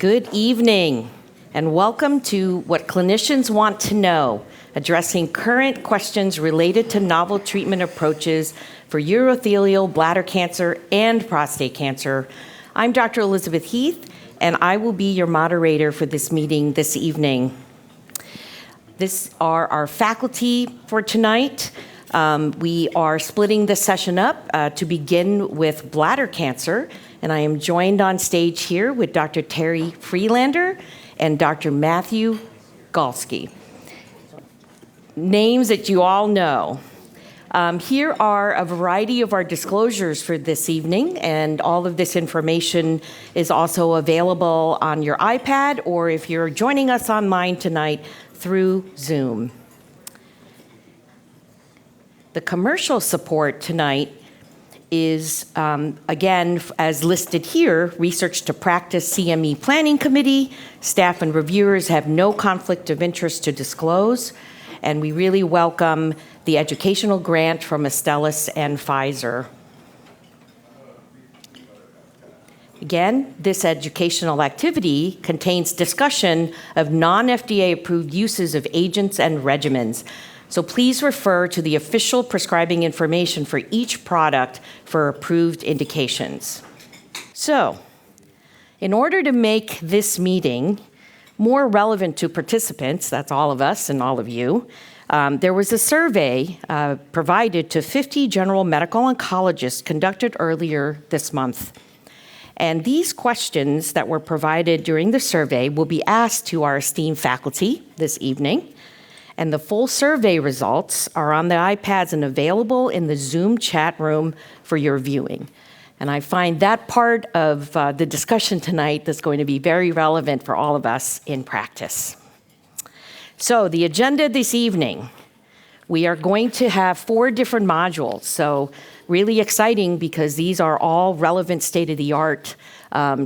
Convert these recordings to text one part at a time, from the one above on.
Good evening, and welcome to What Clinicians Want to Know, addressing current questions related to novel treatment approaches for urothelial bladder cancer and prostate cancer. I'm Dr. Elisabeth Heath, and I will be your moderator for this meeting this evening. These are our faculty for tonight. We are splitting this session up to begin with bladder cancer, and I am joined on stage here with Dr. Terry Friedlander and Dr. Matthew Galsky. Names that you all know. Here are a variety of our disclosures for this evening, and all of this information is also available on your iPad, or if you're joining us online tonight through Zoom. The commercial support tonight is, again, as listed here, Research to Practice CME Planning Committee. Staff and reviewers have no conflict of interest to disclose, and we really welcome the educational grant from Astellas and Pfizer. Again, this educational activity contains discussion of non-FDA approved uses of agents and regimens. So please refer to the official prescribing information for each product for approved indications. So, in order to make this meeting more relevant to participants, that's all of us and all of you, there was a survey provided to 50 general medical oncologists conducted earlier this month. And these questions that were provided during the survey will be asked to our esteemed faculty this evening. And the full survey results are on the iPads and available in the Zoom chat room for your viewing. And I find that part of the discussion tonight that's going to be very relevant for all of us in practice. So the agenda this evening, we are going to have 4 different modules. So really exciting because these are all relevant state-of-the-art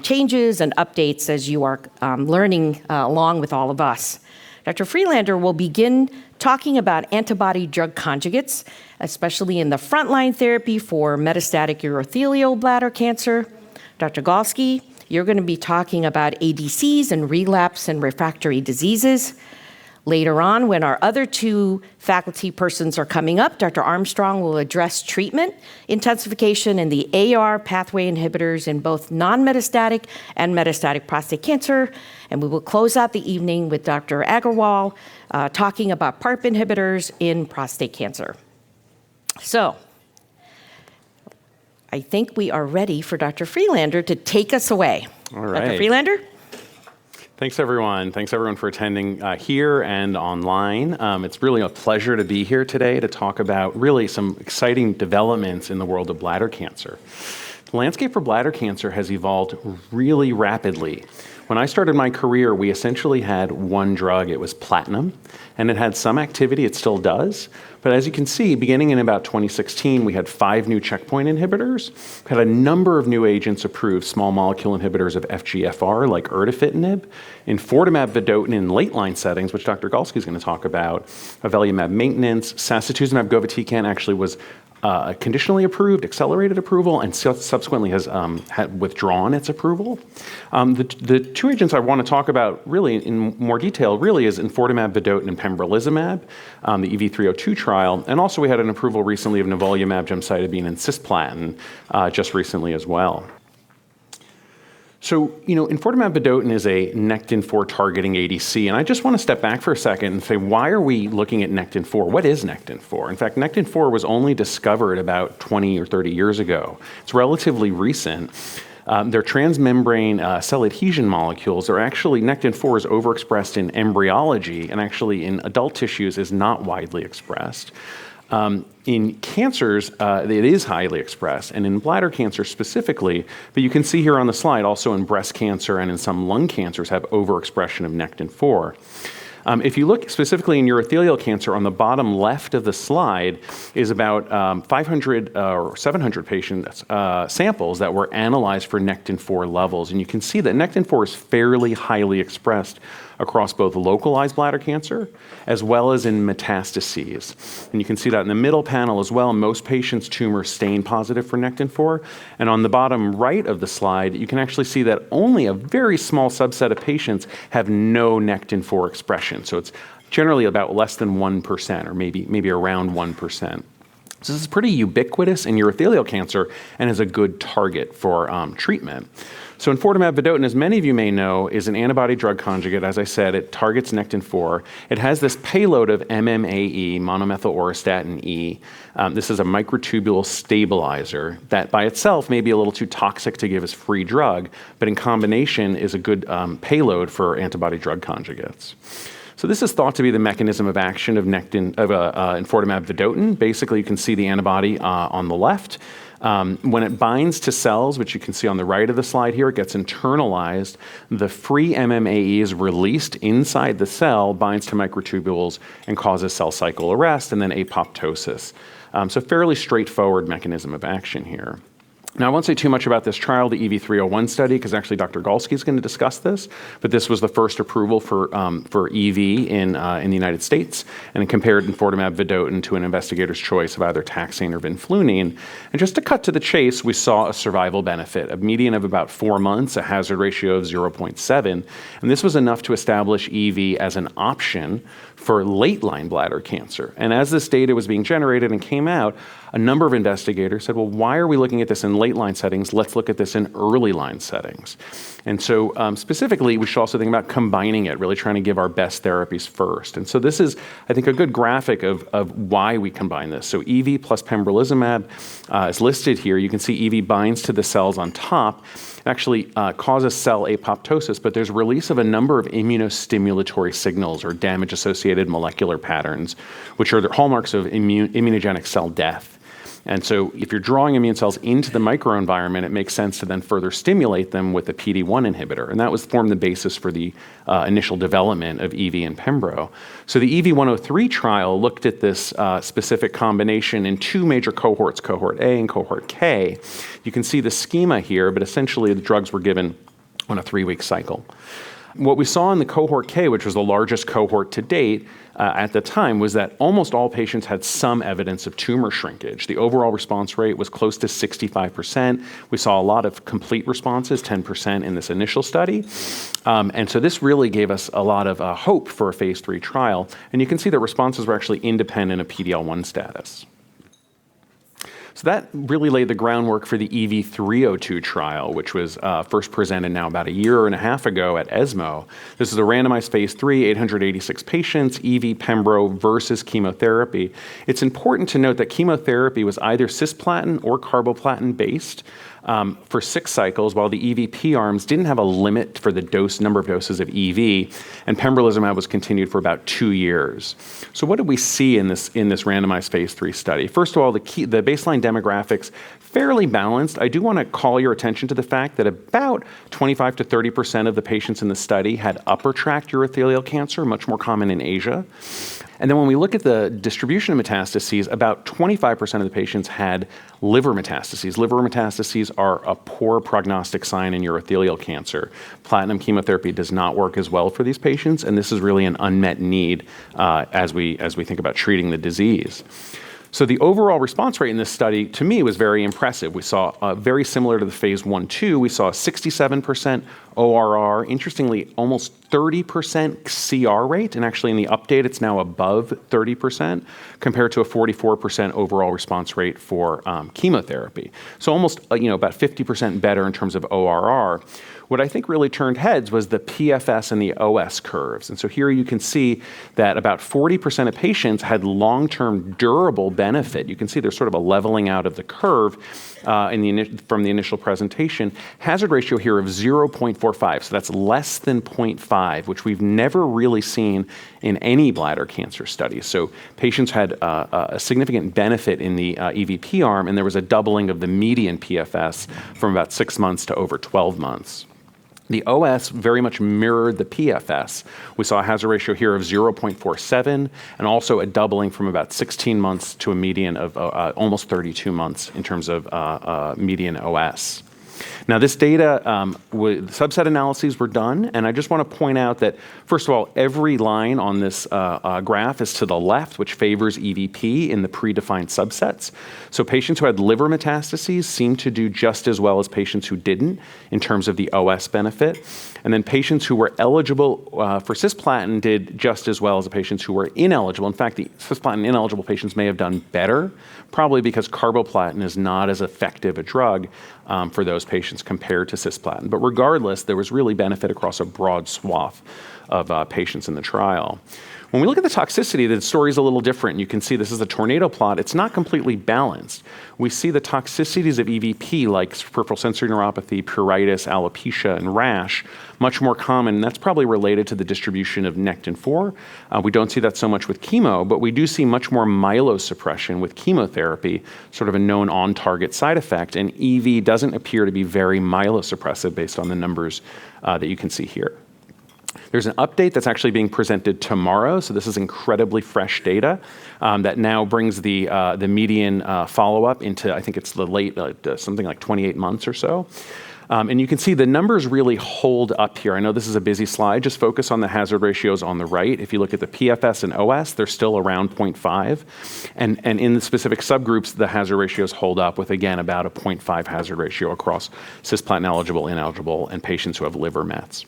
changes and updates as you are learning along with all of us. Dr. Friedlander will begin talking about antibody-drug conjugates, especially in the frontline therapy for metastatic urothelial bladder cancer. Dr. Galsky, you're going to be talking about ADCs and relapse and refractory diseases. Later on, when our other 2 faculty persons are coming up, Dr. Armstrong will address treatment, intensification, and the AR pathway inhibitors in both non-metastatic and metastatic prostate cancer. And we will close out the evening with Dr. Agarwal talking about PARP inhibitors in prostate cancer. So, I think we are ready for Dr. Friedlander to take us away. All right. Dr. Friedlander? Thanks, everyone. Thanks, everyone, for attending here and online. It's really a pleasure to be here today to talk about really some exciting developments in the world of bladder cancer. The landscape for bladder cancer has evolved really rapidly. When I started my career, we essentially had one drug. It was platinum, and it had some activity. It still does. But as you can see, beginning in about 2016, we had 5 new checkpoint inhibitors. We had a number of new agents approved, small molecule inhibitors of FGFR, like erdafitinib, enfortumab vedotin in late-line settings, which Dr. Galsky is going to talk about, avelumab maintenance, sacituzumab govitecan actually was conditionally approved, accelerated approval, and subsequently has had withdrawn its approval. The 2 agents I want to talk about really in more detail really is enfortumab vedotin and pembrolizumab, the EV302 trial, and also we had an approval recently of nivolumab, gemcitabine, and cisplatin just recently as well. So, enfortumab vedotin is a Nectin-4 targeting ADC, and I just want to step back for a second and say, why are we looking at Nectin-4? What is Nectin-4? In fact, Nectin-4 was only discovered about 20 or 30 years ago. It's relatively recent. They're transmembrane cell adhesion molecules. Nectin-4 is overexpressed in embryology, and actually in adult tissues is not widely expressed. In cancers, it is highly expressed, and in bladder cancer specifically, but you can see here on the slide also in breast cancer and in some lung cancers have overexpression of Nectin-4. If you look specifically in urothelial cancer, on the bottom left of the slide is about 500 or 700 patient samples that were analyzed for Nectin-4 levels. And you can see that Nectin-4 is fairly highly expressed across both localized bladder cancer as well as in metastases. And you can see that in the middle panel as well. Most patients' tumors stain positive for Nectin-4. And on the bottom right of the slide, you can actually see that only a very small subset of patients have no Nectin-4 expression. So it's generally about less than 1% or maybe around 1%. So this is pretty ubiquitous in urothelial cancer and is a good target for treatment. So enfortumab vedotin, as many of you may know, is an antibody-drug conjugate. As I said, it targets Nectin-4. It has this payload of MMAE, monomethyl auristatin E. This is a microtubule stabilizer that by itself may be a little too toxic to give as free drug, but in combination is a good payload for antibody-drug conjugates. So this is thought to be the mechanism of action of enfortumab vedotin. Basically, you can see the antibody on the left. When it binds to cells, which you can see on the right of the slide here, it gets internalized. The free MMAE is released inside the cell, binds to microtubules, and causes cell cycle arrest and then apoptosis. So fairly straightforward mechanism of action here. Now, I won't say too much about this trial, the EV301 study, because actually Dr. Galsky is going to discuss this, but this was the first approval for EV in the United States, and it compared enfortumab vedotin to an investigator's choice of either taxane or vinflunine. And just to cut to the chase, we saw a survival benefit, a median of about 4 months, a hazard ratio of 0.7, and this was enough to establish EV as an option for late-line bladder cancer. And as this data was being generated and came out, a number of investigators said, well, why are we looking at this in late-line settings? Let's look at this in early-line settings. And so specifically, we should also think about combining it, really trying to give our best therapies first. And so this is, I think, a good graphic of why we combine this. So EV plus pembrolizumab is listed here. You can see EV binds to the cells on top, actually causes cell apoptosis, but there's release of a number of immunostimulatory signals or damage-associated molecular patterns, which are the hallmarks of immunogenic cell death. And so if you're drawing immune cells into the microenvironment, it makes sense to then further stimulate them with a PD-1 inhibitor. And that formed the basis for the initial development of EV and Pembro. So the EV103 trial looked at this specific combination in 2 major cohorts, cohort A and cohort K. You can see the schema here, but essentially the drugs were given on a 3-week cycle. What we saw in the cohort K, which was the largest cohort to date at the time, was that almost all patients had some evidence of tumor shrinkage. The overall response rate was close to 65%. We saw a lot of complete responses, 10% in this initial study. And so this really gave us a lot of hope for a phase 3 trial. And you can see that responses were actually independent of PD-L1 status. So that really laid the groundwork for the EV302 trial, which was first presented now about a year and a half ago at ESMO. This is a randomized phase 3, 886 patients, EV Pembro versus chemotherapy. It's important to note that chemotherapy was either cisplatin or carboplatin based for 6 cycles, while the EVP arms didn't have a limit for the number of doses of EV, and pembrolizumab was continued for about 2 years. So what did we see in this randomized phase 3 study? First of all, the baseline demographics, fairly balanced. I do want to call your attention to the fact that about 25 to 30% of the patients in the study had upper tract urothelial cancer, much more common in Asia. And then when we look at the distribution of metastases, about 25% of the patients had liver metastases. Liver metastases are a poor prognostic sign in urothelial cancer. Platinum chemotherapy does not work as well for these patients, and this is really an unmet need as we think about treating the disease. So the overall response rate in this study, to me, was very impressive. We saw very similar to the phase 1/2. We saw a 67% ORR, interestingly, almost 30% CR rate, and actually in the update, it's now above 30%, compared to a 44% overall response rate for chemotherapy. So almost, about 50% better in terms of ORR. What I think really turned heads was the PFS and the OS curves. And so here you can see that about 40% of patients had long-term durable benefit. You can see there's sort of a leveling out of the curve from the initial presentation. Hazard ratio here of 0.45, so that's less than 0.5, which we've never really seen in any bladder cancer study. So patients had a significant benefit in the EVP arm, and there was a doubling of the median PFS from about 6 months to over 12 months. The OS very much mirrored the PFS. We saw a hazard ratio here of 0.47, and also a doubling from about 16 months to a median of almost 32 months in terms of median OS. Now, this data, subset analyses were done, and I just want to point out that, first of all, every line on this graph is to the left, which favors EVP in the predefined subsets. So patients who had liver metastases seem to do just as well as patients who didn't in terms of the OS benefit. And then patients who were eligible for cisplatin did just as well as the patients who were ineligible. In fact, the cisplatin ineligible patients may have done better, probably because carboplatin is not as effective a drug for those patients compared to cisplatin. But regardless, there was really benefit across a broad swath of patients in the trial. When we look at the toxicity, the story is a little different. You can see this is a tornado plot. It's not completely balanced. We see the toxicities of EVP, like peripheral sensory neuropathy, pruritus, alopecia, and rash, much more common. And that's probably related to the distribution of Nectin-4. We don't see that so much with chemo, but we do see much more myelosuppression with chemotherapy, sort of a known on-target side effect. And EV doesn't appear to be very myelosuppressive based on the numbers that you can see here. There's an update that's actually being presented tomorrow, so this is incredibly fresh data that now brings the median follow-up into, I think it's the late, something like 28 months or so. And you can see the numbers really hold up here. I know this is a busy slide. Just focus on the hazard ratios on the right. If you look at the PFS and OS, they're still around 0.5. And in the specific subgroups, the hazard ratios hold up with, again, about a 0.5 hazard ratio across cisplatin eligible, ineligible, and patients who have liver mets.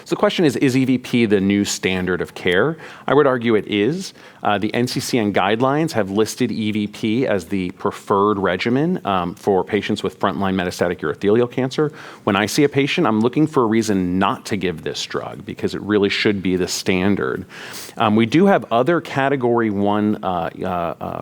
So the question is EVP the new standard of care? I would argue it is. The NCCN guidelines have listed EVP as the preferred regimen for patients with frontline metastatic urothelial cancer. When I see a patient, I'm looking for a reason not to give this drug because it really should be the standard. We do have other category 1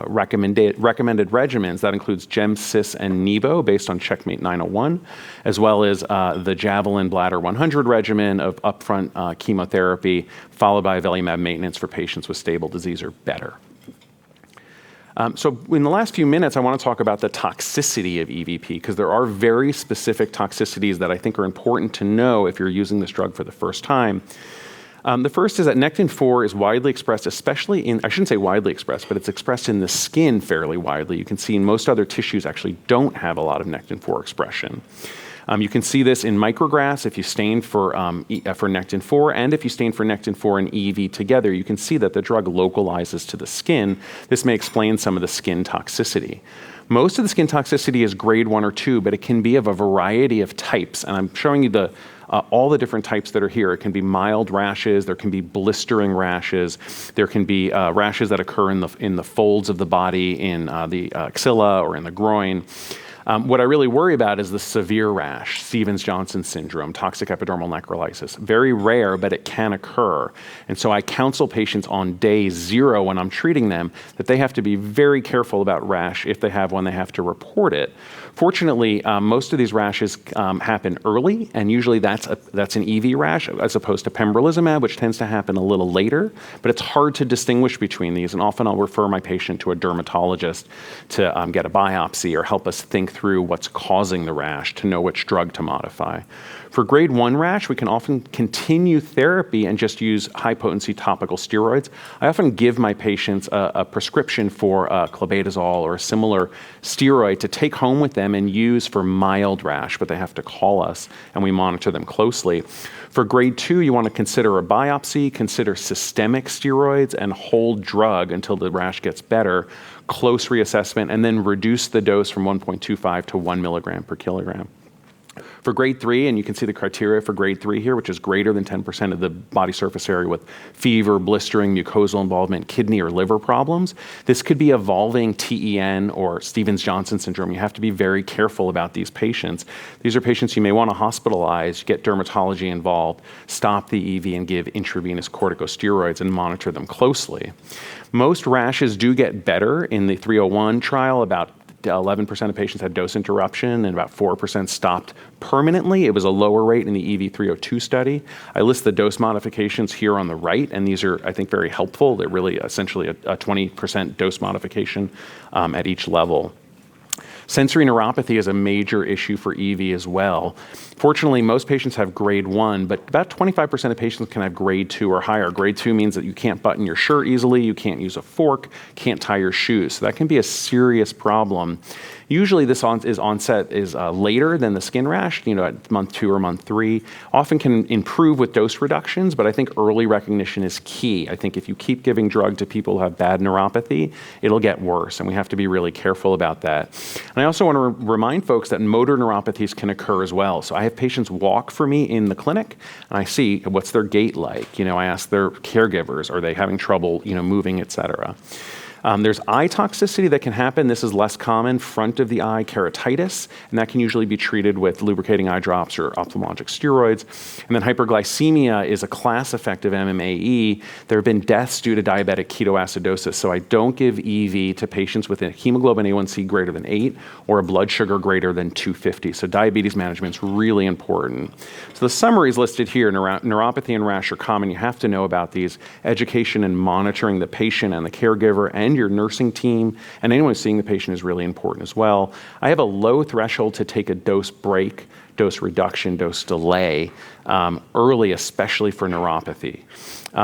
recommended regimens. That includes Gem, Cis, and Nivo based on Checkmate 901, as well as the Javelin Bladder 100 regimen of upfront chemotherapy, followed by avelumab maintenance for patients with stable disease or better. So in the last few minutes, I want to talk about the toxicity of EVP because there are very specific toxicities that I think are important to know if you're using this drug for the first time. The first is that Nectin-4 is widely expressed, especially in, I shouldn't say widely expressed, but it's expressed in the skin fairly widely. You can see in most other tissues actually don't have a lot of Nectin-4 expression. You can see this in micrographs if you stain for Nectin-4, and if you stain for Nectin-4 and EV together, you can see that the drug localizes to the skin. This may explain some of the skin toxicity. Most of the skin toxicity is grade 1 or 2, but it can be of a variety of types, and I'm showing you all the different types that are here. It can be mild rashes, there can be blistering rashes, there can be rashes that occur in the folds of the body, in the axilla or in the groin. What I really worry about is the severe rash, Stevens-Johnson syndrome, toxic epidermal necrolysis. Very rare, but it can occur. And so I counsel patients on day 0 when I'm treating them that they have to be very careful about rash. If they have one, they have to report it. Fortunately, most of these rashes happen early, and usually that's an EV rash as opposed to pembrolizumab, which tends to happen a little later. But it's hard to distinguish between these, and often I'll refer my patient to a dermatologist to get a biopsy or help us think through what's causing the rash to know which drug to modify. For grade 1 rash, we can often continue therapy and just use high-potency topical steroids. I often give my patients a prescription for clobetasol or a similar steroid to take home with them and use for mild rash, but they have to call us and we monitor them closely. For grade 2, you want to consider a biopsy, consider systemic steroids, and hold drug until the rash gets better, close reassessment, and then reduce the dose from 1.25 to 1 milligram per kilogram. For grade 3, and you can see the criteria for grade 3 here, which is greater than 10% of the body surface area with fever, blistering, mucosal involvement, kidney or liver problems. This could be evolving TEN or Stevens-Johnson syndrome. You have to be very careful about these patients. These are patients you may want to hospitalize, get dermatology involved, stop the EV and give intravenous corticosteroids and monitor them closely. Most rashes do get better in the 301 trial. About 11% of patients had dose interruption and about 4% stopped permanently. It was a lower rate in the EV302 study. I list the dose modifications here on the right, and these are, I think, very helpful. They're really essentially a 20% dose modification at each level. Sensory neuropathy is a major issue for EV as well. Fortunately, most patients have grade 1, but about 25% of patients can have grade 2 or higher. Grade 2 means that you can't button your shirt easily, you can't use a fork, can't tie your shoes. So that can be a serious problem. Usually this onset is later than the skin rash, at month 2 or month 3. Often can improve with dose reductions, but I think early recognition is key. I think if you keep giving drug to people who have bad neuropathy, it'll get worse, and we have to be really careful about that. And I also want to remind folks that motor neuropathies can occur as well. So I have patients walk for me in the clinic, and I see what's their gait like. I ask their caregivers, are they having trouble, moving, et cetera. There's eye toxicity that can happen. This is less common, front of the eye keratitis, and that can usually be treated with lubricating eye drops or ophthalmologic steroids. And then hyperglycemia is a class effect of MMAE. There have been deaths due to diabetic ketoacidosis, so I don't give EV to patients with a hemoglobin A1C greater than 8 or a blood sugar greater than 250. So diabetes management is really important. So the summary is listed here. Neuropathy and rash are common. You have to know about these. Education and monitoring the patient and the caregiver and your nursing team and anyone who's seeing the patient is really important as well. I have a low threshold to take a dose break, dose reduction, dose delay early, especially for neuropathy.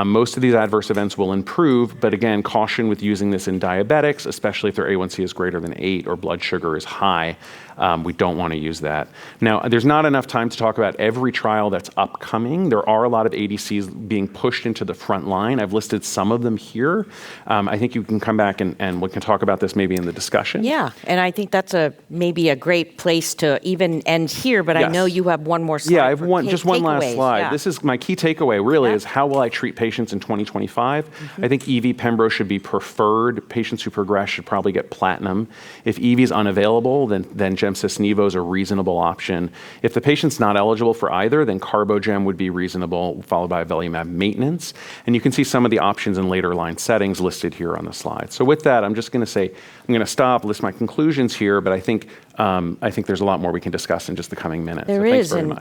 Most of these adverse events will improve, but again, caution with using this in diabetics, especially if their A1C is greater than 8 or blood sugar is high. We don't want to use that. Now, there's not enough time to talk about every trial that's upcoming. There are a lot of ADCs being pushed into the front line. I've listed some of them here. I think you can come back and we can talk about this maybe in the discussion. Yeah, and I think that's maybe a great place to even end here, but yes. I know you have one more slide. Yeah, I have just one last slide. Yeah. This is my key takeaway really is how will I treat patients in 2025? I think EV Pembro should be preferred. Patients who progress should probably get platinum. If EV is unavailable, then gemcitabine is a reasonable option. If the patient's not eligible for either, then Carbogem would be reasonable, followed by avelumab maintenance. And you can see some of the options in later line settings listed here on the slide. So with that, I'm just going to say, I'm going to stop, list my conclusions here, but I think there's a lot more we can discuss in just the coming minutes. There is, and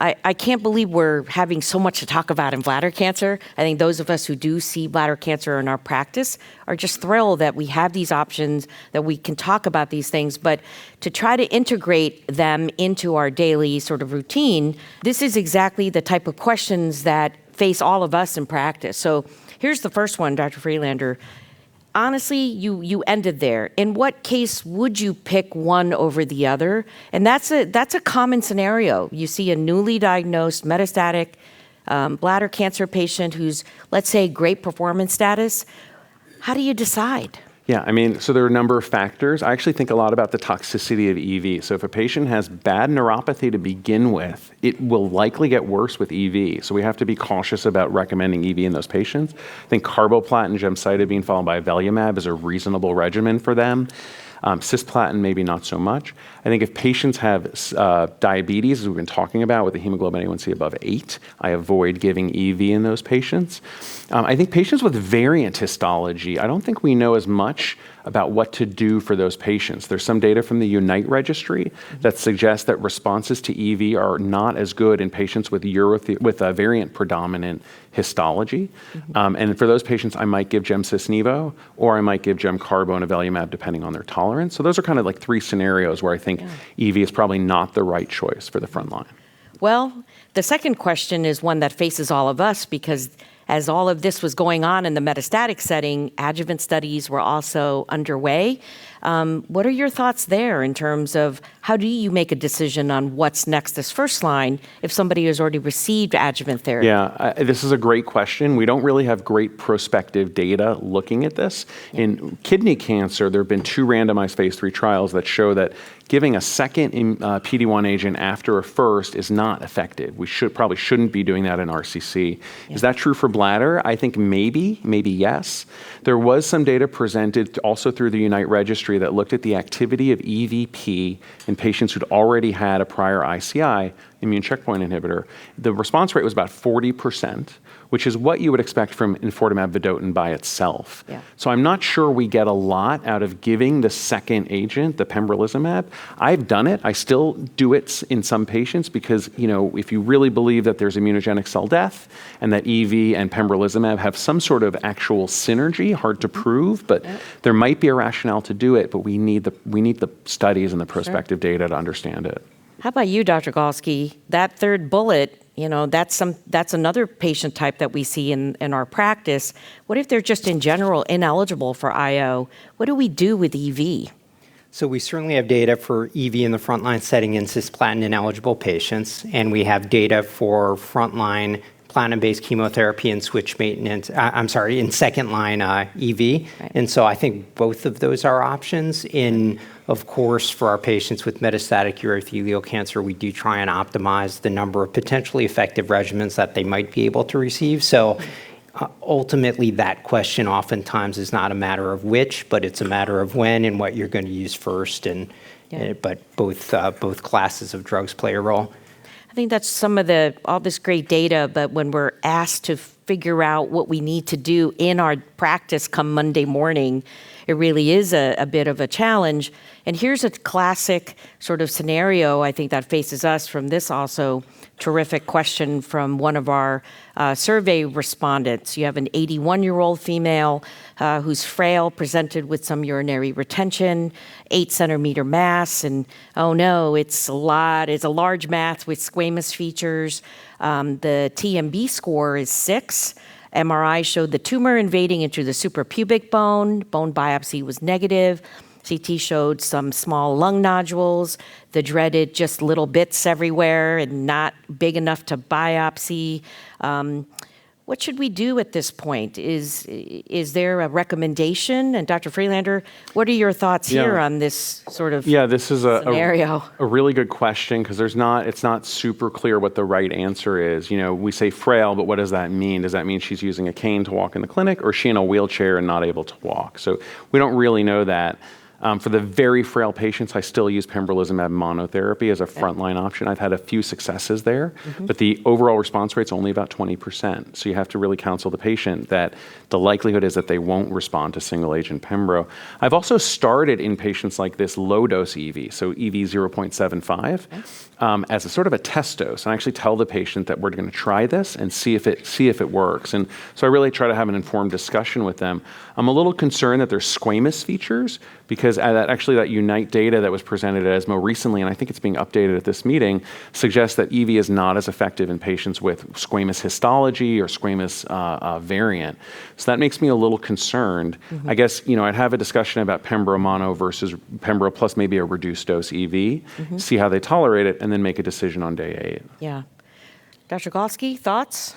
I can't believe we're having so much to talk about in bladder cancer. I think those of us who do see bladder cancer in our practice are just thrilled that we have these options, that we can talk about these things, but to try to integrate them into our daily sort of routine, this is exactly the type of questions that face all of us in practice. So here's the first one, Dr. Friedlander. Honestly, you ended there. In what case would you pick one over the other? And that's a common scenario. You see a newly diagnosed metastatic bladder cancer patient who's, let's say, great performance status. How do you decide? Yeah, so there are a number of factors. I actually think a lot about the toxicity of EV. So if a patient has bad neuropathy to begin with, it will likely get worse with EV. So we have to be cautious about recommending EV in those patients. I think carboplatin, gemcitabine followed by avelumab is a reasonable regimen for them. Cisplatin, maybe not so much. I think if patients have diabetes, as we've been talking about, with a hemoglobin A1C above 8, I avoid giving EV in those patients. I think patients with variant histology, I don't think we know as much about what to do for those patients. There's some data from the UNITE registry that suggests that responses to EV are not as good in patients with a variant predominant histology. And for those patients, I might give gemcitabine or I might give gemcarbo and avelumab depending on their tolerance. So those are kind of like 3 scenarios where I think EV is probably not the right choice for the front line. Well, the second question is one that faces all of us because as all of this was going on in the metastatic setting, adjuvant studies were also underway. What are your thoughts there in terms of how do you make a decision on what's next as first line if somebody has already received adjuvant therapy? Yeah, this is a great question. We don't really have great prospective data looking at this. In kidney cancer, there have been 2 randomized phase 3 trials that show that giving a second PD-1 agent after a first is not effective. We probably shouldn't be doing that in RCC. Is that true for bladder? I think maybe yes. There was some data presented also through the UNITE registry that looked at the activity of EVP in patients who'd already had a prior ICI, immune checkpoint inhibitor. The response rate was about 40%, which is what you would expect from enfortumab vedotin by itself. Yeah. So I'm not sure we get a lot out of giving the second agent, the pembrolizumab. I've done it. I still do it in some patients because, if you really believe that there's immunogenic cell death and that EV and pembrolizumab have some sort of actual synergy, hard to prove, but there might be a rationale to do it, but we need the studies and the prospective data to understand it. How about you, Dr. Galsky? That third bullet, that's another patient type that we see in our practice. What if they're just in general ineligible for IO? What do we do with EV? So we certainly have data for EV in the frontline setting in cisplatin-ineligible patients, and we have data for frontline platinum-based chemotherapy and switch maintenance, in second-line EV. Right. And so I think both of those are options. Of course, for our patients with metastatic urothelial cancer, we do try and optimize the number of potentially effective regimens that they might be able to receive. So ultimately, that question oftentimes is not a matter of which, but it's a matter of when and what you're going to use first. But both classes of drugs play a role. I think that's some of all this great data, but when we're asked to figure out what we need to do in our practice come Monday morning, it really is a bit of a challenge. And here's a classic sort of scenario I think that faces us from this also terrific question from one of our survey respondents. You have an 81-year-old female who's frail, presented with some urinary retention, 8-centimeter mass, and oh no, it's a large mass with squamous features. The TMB score is 6. MRI showed the tumor invading into the suprapubic bone. Bone biopsy was negative. CT showed some small lung nodules, the dreaded just little bits everywhere and not big enough to biopsy. What should we do at this point? Is there a recommendation? And Dr. Friedlander, what are your thoughts here on this sort of this is scenario? a really good question because it's not super clear what the right answer is. We say frail, but what does that mean? Does that mean she's using a cane to walk in the clinic, or is she in a wheelchair and not able to walk? So we don't really know that. For the very frail patients, I still use pembrolizumab monotherapy as a frontline option. I've had a few successes there, but the overall response rate's only about 20%. So you have to really counsel the patient that the likelihood is that they won't respond to single-agent pembro. I've also started in patients like this low-dose EV, so EV 0.75, as a sort of a test dose. And I actually tell the patient that we're going to try this and see if it works. And so I really try to have an informed discussion with them. I'm a little concerned that there's squamous features because that UNITE data that was presented at ESMO recently, and I think it's being updated at this meeting, suggests that EV is not as effective in patients with squamous histology or squamous variant. So that makes me a little concerned. I guess, I'd have a discussion about pembro mono versus pembro plus maybe a reduced dose EV, see how they tolerate it, and then make a decision on day 8. Yeah. Dr. Galsky, thoughts?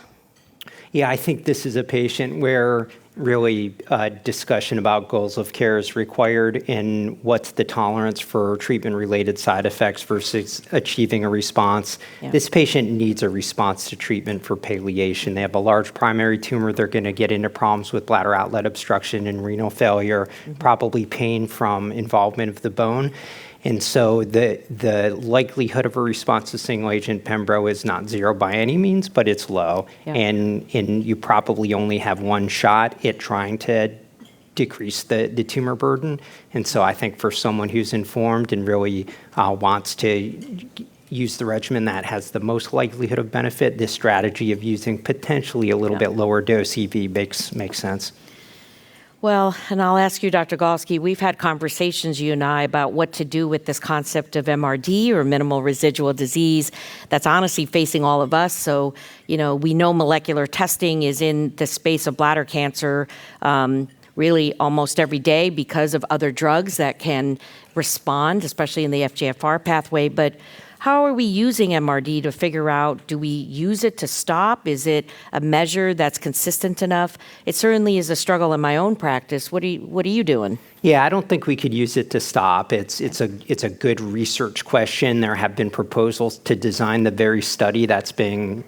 Yeah, I think this is a patient where really discussion about goals of care is required and what's the tolerance for treatment-related side effects versus achieving a response. Yeah. This patient needs a response to treatment for palliation. They have a large primary tumor. They're going to get into problems with bladder outlet obstruction and renal failure, probably pain from involvement of the bone. And so the likelihood of a response to single-agent pembro is not zero by any means, but it's low. Yeah. And you probably only have one shot at trying to decrease the tumor burden. And so I think for someone who's informed and really wants to use the regimen that has the most likelihood of benefit, this strategy of using potentially a little bit lower dose EV makes sense. Well, and I'll ask you, Dr. Galsky, we've had conversations, you and I, about what to do with this concept of MRD or minimal residual disease that's honestly facing all of us. So, we know molecular testing is in the space of bladder cancer really almost every day because of other drugs that can respond, especially in the FGFR pathway. But how are we using MRD to figure out, do we use it to stop? Is it a measure that's consistent enough? It certainly is a struggle in my own practice. What are you doing? Yeah, I don't think we could use it to stop. It's a good research question. There have been proposals to design the very study that's being,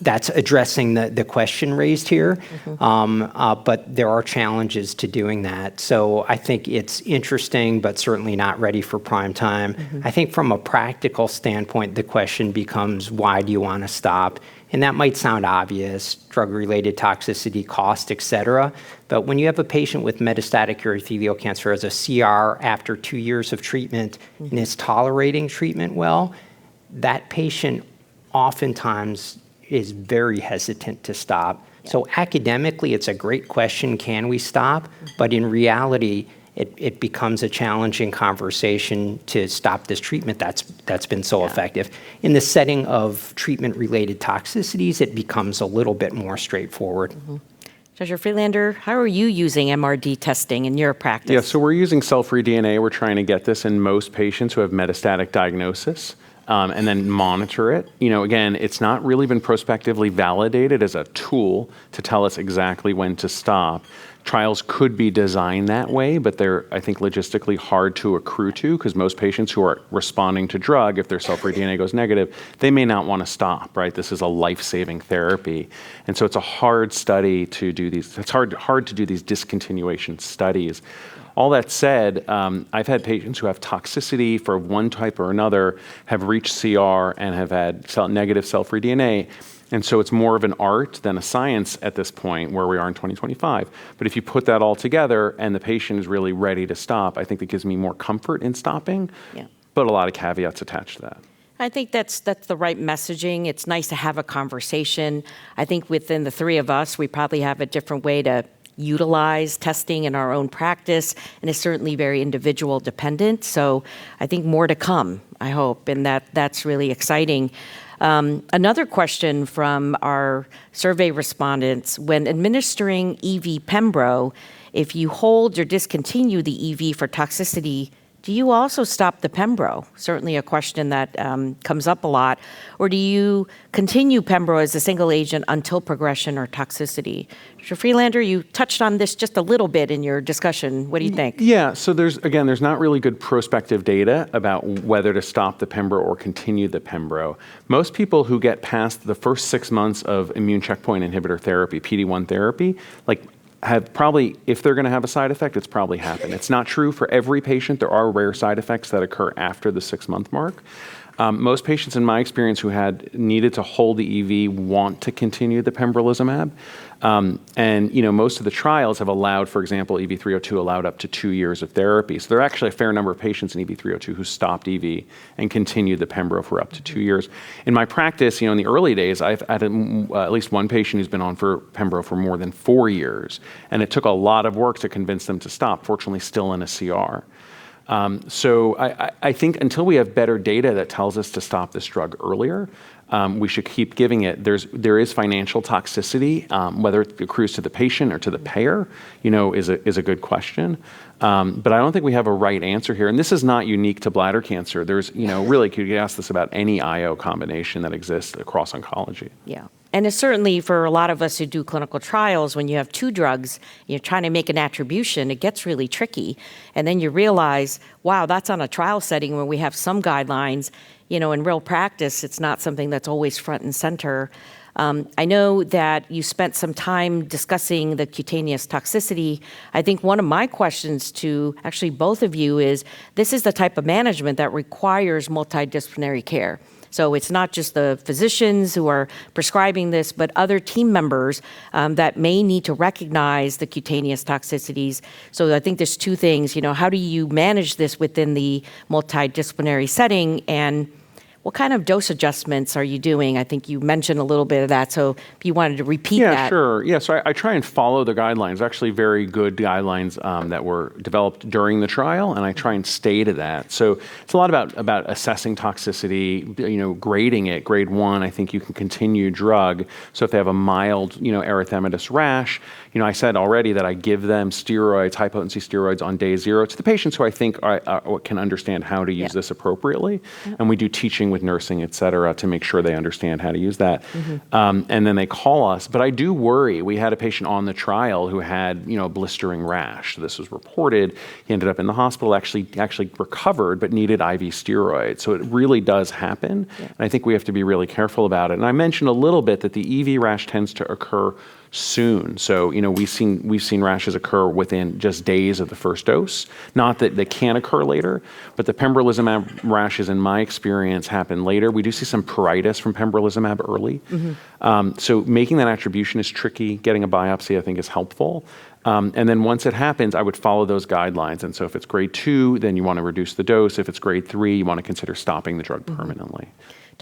that's addressing the question raised here. But there are challenges to doing that. So I think it's interesting, but certainly not ready for prime time. I think from a practical standpoint, the question becomes, why do you want to stop? And that might sound obvious, drug-related toxicity, cost, et cetera. But when you have a patient with metastatic urothelial cancer as a CR after 2 years of treatment and is tolerating treatment well, that patient oftentimes is very hesitant to stop. So academically, it's a great question, can we stop? But in reality, it becomes a challenging conversation to stop this treatment that's been so effective. In the setting of treatment-related toxicities, it becomes a little bit more straightforward. Dr. Friedlander, how are you using MRD testing in your practice? Yeah, so we're using cell-free DNA. We're trying to get this in most patients who have metastatic diagnosis. And then monitor it. Again, it's not really been prospectively validated as a tool to tell us exactly when to stop. Trials could be designed that way, but they're, I think, logistically hard to accrue to because most patients who are responding to drug, if their cell-free DNA goes negative, they may not want to stop, right? This is a life-saving therapy. And so it's a hard study to do these. It's hard to do these discontinuation studies. All that said, I've had patients who have toxicity for one type or another, have reached CR and have had negative cell-free DNA. And so it's more of an art than a science at this point where we are in 2025. But if you put that all together and the patient is really ready to stop, I think that gives me more comfort in stopping, but a lot of caveats attached to that. I think that's the right messaging. It's nice to have a conversation. I think within the three of us, we probably have a different way to utilize testing in our own practice, and it's certainly very individual dependent. So I think more to come, I hope, and that's really exciting. Another question from our survey respondents: when administering EV Pembro, if you hold or discontinue the EV for toxicity, do you also stop the Pembro? Certainly a question that comes up a lot. Or do you continue Pembro as a single agent until progression or toxicity? Dr. Friedlander, you touched on this just a little bit in your discussion. What do you think? Yeah, so there's not really good prospective data about whether to stop the Pembro or continue the Pembro. Most people who get past the first 6 months of immune checkpoint inhibitor therapy, PD-1 therapy, have probably, if they're going to have a side effect, it's probably happened. It's not true for every patient. There are rare side effects that occur after the 6-month mark. Most patients, in my experience, who had needed to hold the EV want to continue the pembrolizumab. And most of the trials have allowed, for example, EV-302 allowed up to 2 years of therapy. So there are actually a fair number of patients in EV-302 who stopped EV and continued the Pembro for up to 2 years. In my practice, in the early days, I've had at least one patient who's been on for Pembro for more than 4 years. And it took a lot of work to convince them to stop, fortunately still in a CR. So I think until we have better data that tells us to stop this drug earlier, we should keep giving it. There is financial toxicity, whether it accrues to the patient or to the payer, is a good question. But I don't think we have a right answer here. And this is not unique to bladder cancer. There's, really, could you ask this about any IO combination that exists across oncology? Yeah. And it's certainly for a lot of us who do clinical trials, when you have two drugs, you're trying to make an attribution, it gets really tricky. And then you realize, wow, that's on a trial setting where we have some guidelines. In real practice, it's not something that's always front and center. I know that you spent some time discussing the cutaneous toxicity. I think one of my questions to actually both of you is, this is the type of management that requires multidisciplinary care. So it's not just the physicians who are prescribing this, but other team members that may need to recognize the cutaneous toxicities. So I think there's two things, how do you manage this within the multidisciplinary setting, and what kind of dose adjustments are you doing? I think you mentioned a little bit of that, so if you wanted to repeat that. Yeah, sure. Yeah, so I try and follow the guidelines, actually very good guidelines that were developed during the trial, and I try and stay to that. So it's a lot about assessing toxicity, grading it. Grade 1, I think you can continue drug. So if they have a mild, erythematous rash, I said already that I give them steroids, high-potency steroids on day 0 to the patients who I think can understand how to use this appropriately. And we do teaching with nursing, et cetera, to make sure they understand how to use that. And then they call us. But I do worry. We had a patient on the trial who had, a blistering rash. This was reported. He ended up in the hospital, actually recovered, but needed IV steroids. So it really does happen. And I think we have to be really careful about it. And I mentioned a little bit that the EV rash tends to occur soon. So, we've seen rashes occur within just days of the first dose. Not that they can't occur later, but the pembrolizumab rashes, in my experience, happen later. We do see some pruritus from pembrolizumab early. So making that attribution is tricky. Getting a biopsy, I think, is helpful. And then once it happens, I would follow those guidelines. And so if it's grade 2, then you want to reduce the dose. If it's grade 3, you want to consider stopping the drug permanently.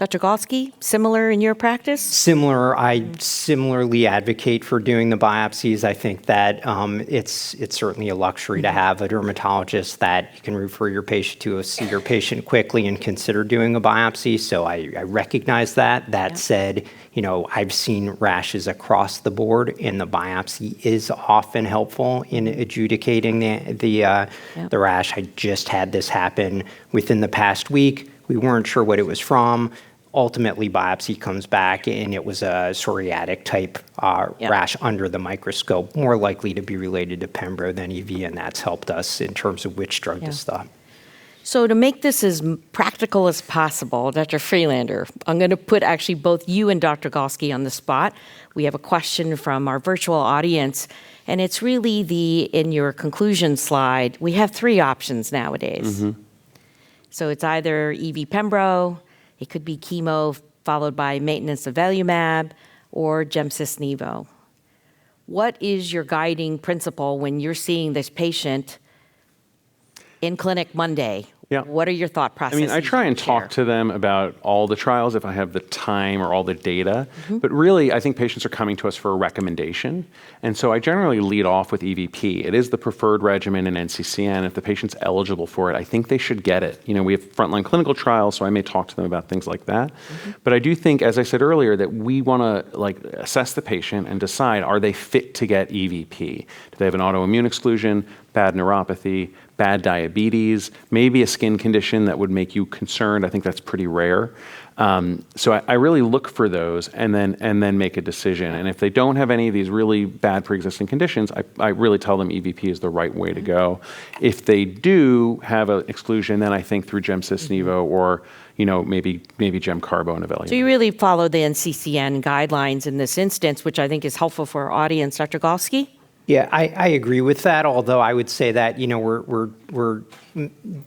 Dr. Galsky, similar in your practice? Similar. I similarly advocate for doing the biopsies. I think that it's certainly a luxury to have a dermatologist that you can refer your patient to, see your patient quickly and consider doing a biopsy. So I recognize that. That said, I've seen rashes across the board, and the biopsy is often helpful in adjudicating the rash. I just had this happen within the past week. We weren't sure what it was from. Ultimately, biopsy comes back, and it was a psoriatic type rash under the microscope, more likely to be related to Pembro than EV, and that's helped us in terms of which drug to stop. So to make this as practical as possible, Dr. Friedlander, I'm going to put actually both you and Dr. Galsky on the spot. We have a question from our virtual audience, and it's really in your conclusion slide, we have 3 options nowadays. So it's either EV Pembro, it could be chemo followed by maintenance of avelumab, or Gemcis-Nivo. What is your guiding principle when you're seeing this patient in clinic Monday? Yeah. What are your thought processes? I try and talk to them about all the trials if I have the time or all the data. But really, I think patients are coming to us for a recommendation. And so I generally lead off with EVP. It is the preferred regimen in NCCN. If the patient's eligible for it, I think they should get it. We have frontline clinical trials, so I may talk to them about things like that. But I do think, as I said earlier, that we want to assess the patient and decide, are they fit to get EVP? Do they have an autoimmune exclusion, bad neuropathy, bad diabetes, maybe a skin condition that would make you concerned? I think that's pretty rare. So I really look for those and then make a decision. And if they don't have any of these really bad pre-existing conditions, I really tell them EVP is the right way to go. If they do have an exclusion, then I think through Gemcis-Nivo or maybe Gem-Carbo and avelumab. So you really follow the NCCN guidelines in this instance, which I think is helpful for our audience. Dr. Galsky? Yeah, I agree with that, although I would say that,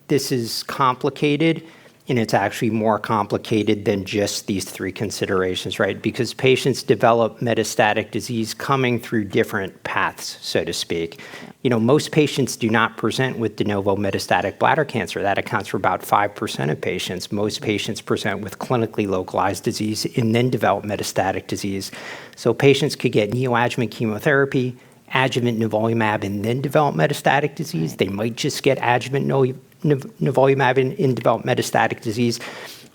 this is complicated, and it's actually more complicated than just these 3 considerations, right? Because patients develop metastatic disease coming through different paths, so to speak. Most patients do not present with de novo metastatic bladder cancer. That accounts for about 5% of patients. Most patients present with clinically localized disease and then develop metastatic disease. So patients could get neoadjuvant chemotherapy, adjuvant nivolumab, and then develop metastatic disease. They might just get adjuvant nivolumab and develop metastatic disease.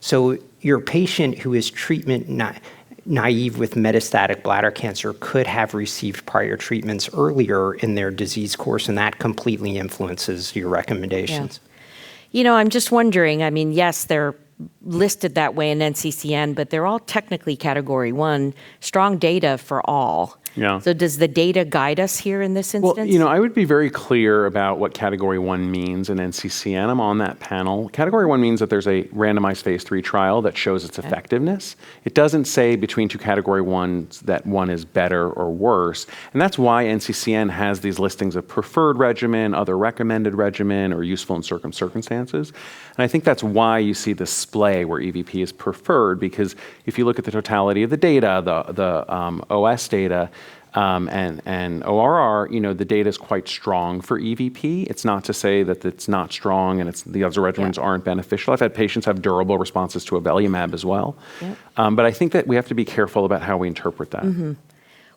So your patient who is treatment naive with metastatic bladder cancer could have received prior treatments earlier in their disease course, and that completely influences your recommendations. Yeah. I'm just wondering, yes, they're listed that way in NCCN, but they're all technically category 1, strong data for all. Yeah. So does the data guide us here in this instance? Well, I would be very clear about what Category 1 means in NCCN. I'm on that panel. Category 1 means that there's a randomized phase 3 trial that shows its effectiveness. It doesn't say between 2 Category 1s that one is better or worse. And that's why NCCN has these listings of preferred regimen, other recommended regimen, or useful in circumstances. And I think that's why you see the splay where EVP is preferred, because if you look at the totality of the data, the OS data, and ORR, the data is quite strong for EVP. It's not to say that it's not strong and the other regimens aren't beneficial. I've had patients have durable responses to avelumab as well. But I think that we have to be careful about how we interpret that.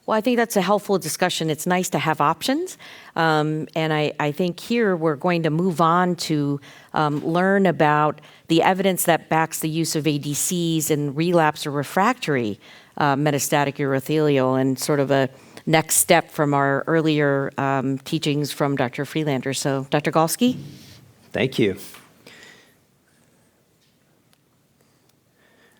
Well, I think that's a helpful discussion. It's nice to have options. And I think here we're going to move on to learn about the evidence that backs the use of ADCs in relapsed or refractory metastatic urothelial, and sort of a next step from our earlier teachings from Dr. Friedlander. So, Dr. Galsky? Thank you.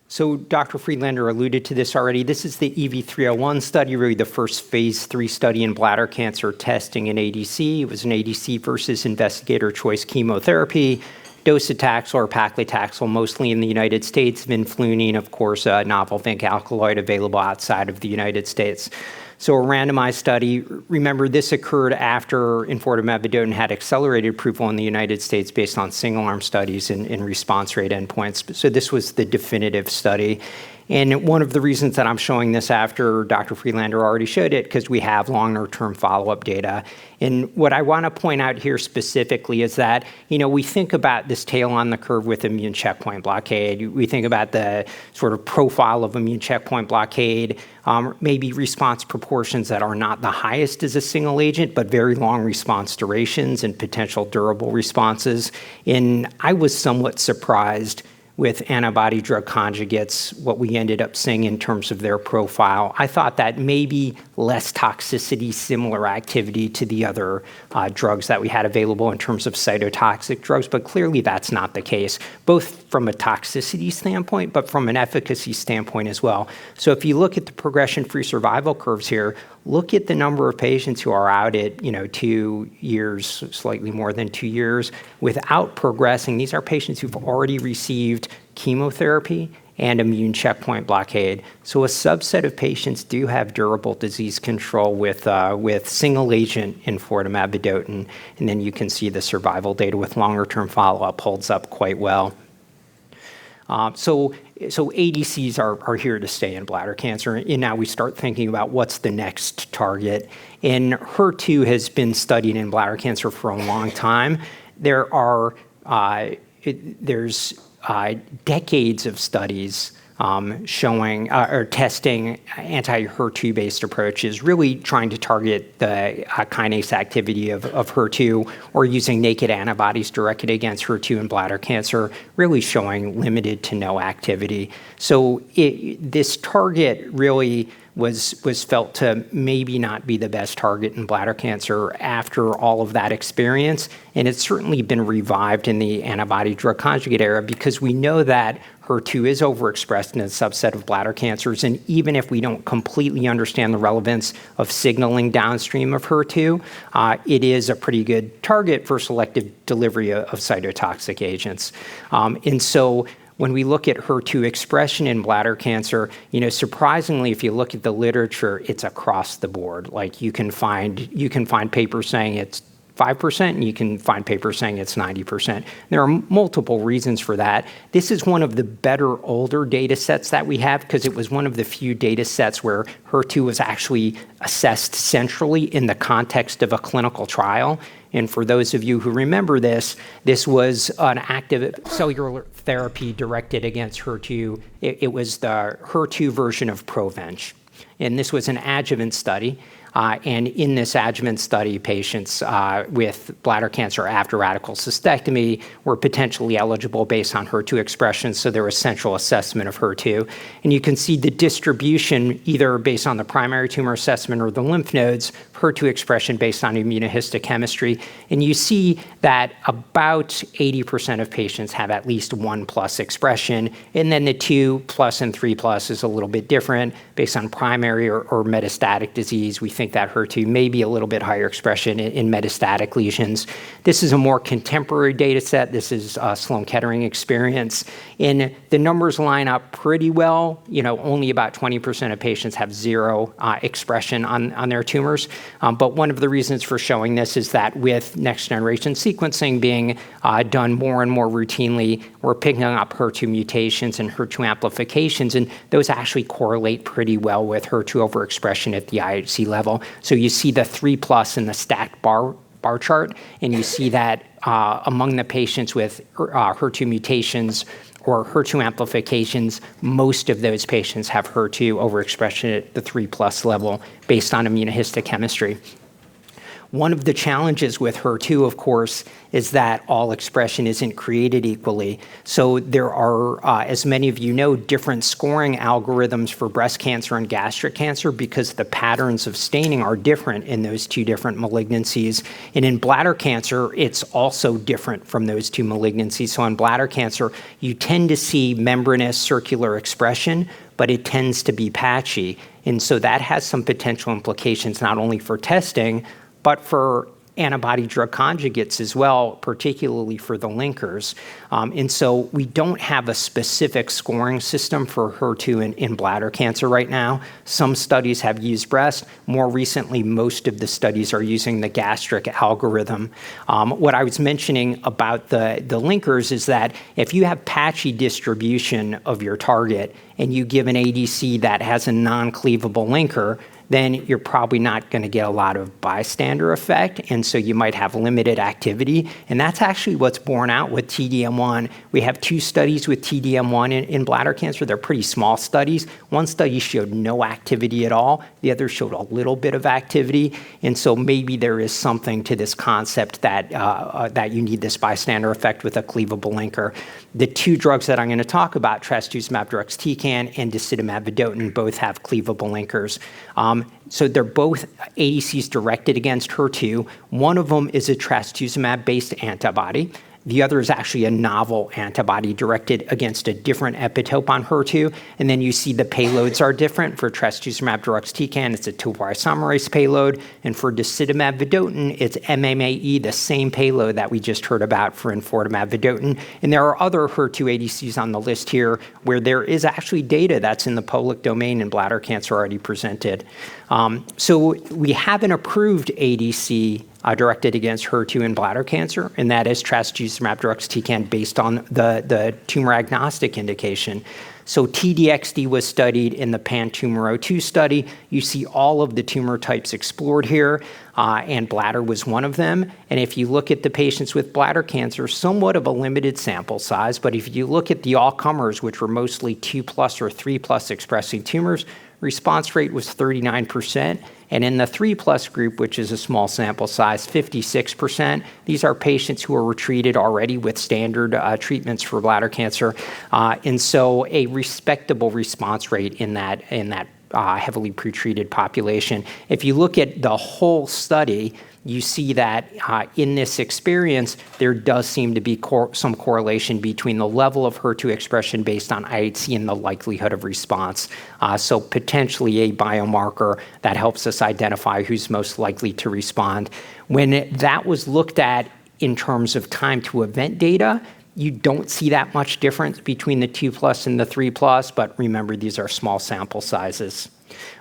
So Dr. Friedlander alluded to this already. This is the EV301 study, really the first phase 3 study in bladder cancer testing in ADC. It was an ADC versus investigator choice chemotherapy, docetaxel or paclitaxel, mostly in the United States, vinflunine, of course, a novel zinc alkaloid available outside of the United States. So a randomized study. Remember, this occurred after enfortumab vedotin had accelerated approval in the United States based on single-arm studies and response rate endpoints. So this was the definitive study. And one of the reasons that I'm showing this after Dr. Friedlander already showed it, because we have longer-term follow-up data. And what I want to point out here specifically is that, we think about this tail on the curve with immune checkpoint blockade. We think about the sort of profile of immune checkpoint blockade, maybe response proportions that are not the highest as a single agent, but very long response durations and potential durable responses. And I was somewhat surprised with antibody-drug conjugates, what we ended up seeing in terms of their profile. I thought that maybe less toxicity, similar activity to the other drugs that we had available in terms of cytotoxic drugs, but clearly that's not the case, both from a toxicity standpoint, but from an efficacy standpoint as well. So if you look at the progression-free survival curves here, look at the number of patients who are out at 2 years, slightly more than 2 years, without progressing. These are patients who've already received chemotherapy and immune checkpoint blockade. So a subset of patients do have durable disease control with single agent enfortumab vedotin, and then you can see the survival data with longer-term follow-up holds up quite well. So ADCs are here to stay in bladder cancer, and now we start thinking about what's the next target. And HER2 has been studied in bladder cancer for a long time. There's decades of studies showing or testing anti-HER2 based approaches, really trying to target the kinase activity of HER2 or using naked antibodies directed against HER2 in bladder cancer, really showing limited to no activity. So this target really was felt to maybe not be the best target in bladder cancer after all of that experience. And it's certainly been revived in the antibody-drug conjugate era because we know that HER2 is overexpressed in a subset of bladder cancers. And even if we don't completely understand the relevance of signaling downstream of HER2, it is a pretty good target for selective delivery of cytotoxic agents. And so when we look at HER2 expression in bladder cancer, surprisingly, if you look at the literature, it's across the board. Like you can find papers saying it's 5%, and you can find papers saying it's 90%. There are multiple reasons for that. This is one of the better older data sets that we have because it was one of the few data sets where HER2 was actually assessed centrally in the context of a clinical trial. And for those of you who remember this was an active cellular therapy directed against HER2. It was the HER2 version of Provench. And this was an adjuvant study. And in this adjuvant study, patients with bladder cancer after radical cystectomy were potentially eligible based on HER2 expression, so there was central assessment of HER2. And you can see the distribution either based on the primary tumor assessment or the lymph nodes, HER2 expression based on immunohistochemistry. And you see that about 80% of patients have at least 1+ expression, and then the 2+ and 3+ is a little bit different based on primary or metastatic disease. We think that HER2 may be a little bit higher expression in metastatic lesions. This is a more contemporary data set. This is Sloan Kettering experience. And the numbers line up pretty well. Only about 20% of patients have 0 expression on their tumors. But one of the reasons for showing this is that with next generation sequencing being done more and more routinely, we're picking up HER2 mutations and HER2 amplifications, and those actually correlate pretty well with HER2 overexpression at the IHC level. So you see the 3+ in the stacked bar chart, and you see that among the patients with HER2 mutations or HER2 amplifications, most of those patients have HER2 overexpression at the 3+ level based on immunohistochemistry. One of the challenges with HER2, of course, is that all expression isn't created equally. So there are, as many of you know, different scoring algorithms for breast cancer and gastric cancer because the patterns of staining are different in those two different malignancies. And in bladder cancer, it's also different from those two malignancies. So in bladder cancer, you tend to see membranous circular expression, but it tends to be patchy. And so that has some potential implications not only for testing, but for antibody-drug conjugates as well, particularly for the linkers. And so we don't have a specific scoring system for HER2 in bladder cancer right now. Some studies have used breast. More recently, most of the studies are using the gastric algorithm. What I was mentioning about the linkers is that if you have patchy distribution of your target and you give an ADC that has a non-cleavable linker, then you're probably not going to get a lot of bystander effect, and so you might have limited activity. And that's actually what's borne out with TDM1. We have 2 studies with TDM1 in bladder cancer. They're pretty small studies. One study showed no activity at all. The other showed a little bit of activity. And so maybe there is something to this concept that, that you need this bystander effect with a cleavable linker. The 2 drugs that I'm going to talk about, trastuzumab deruxtecan and disitamab vedotin, both have cleavable linkers. So they're both ADCs directed against HER2. One of them is a trastuzumab-based antibody. The other is actually a novel antibody directed against a different epitope on HER2. And then you see the payloads are different. For trastuzumab deruxtecan, it's a topoisomerase payload. And for disitamab vedotin, it's MMAE, the same payload that we just heard about for enfortumab vedotin. And there are other HER2 ADCs on the list here where there is actually data that's in the public domain in bladder cancer already presented. So we have an approved ADC directed against HER2 in bladder cancer, and that is trastuzumab deruxtecan based on the tumor agnostic indication. So TDXD was studied in the PanTumor02 study. You see all of the tumor types explored here, and bladder was one of them. And if you look at the patients with bladder cancer, somewhat of a limited sample size, but if you look at the all-comers, which were mostly 2+ or 3+ expressing tumors, response rate was 39%. And in the 3+ group, which is a small sample size, 56%. These are patients who were treated already with standard treatments for bladder cancer. And so a respectable response rate in that heavily pretreated population. If you look at the whole study, you see that in this experience, there does seem to be some correlation between the level of HER2 expression based on IHC and the likelihood of response. So potentially a biomarker that helps us identify who's most likely to respond. When that was looked at in terms of time to event data, you don't see that much difference between the 2+ and the 3+, but remember, these are small sample sizes.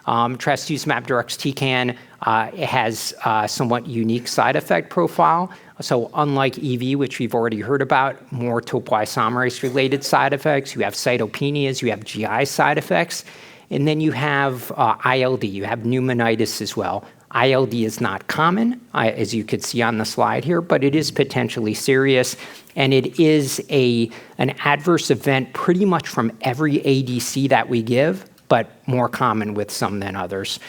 Trastuzumab deruxtecan has a somewhat unique side effect profile. So unlike EV, which we've already heard about, more topoisomerase-related side effects, you have cytopenias, you have GI side effects, and then you have ILD, you have pneumonitis as well. ILD is not common, as you could see on the slide here, but it is potentially serious, and it is an adverse event pretty much from every ADC that we give, but more common with some than others.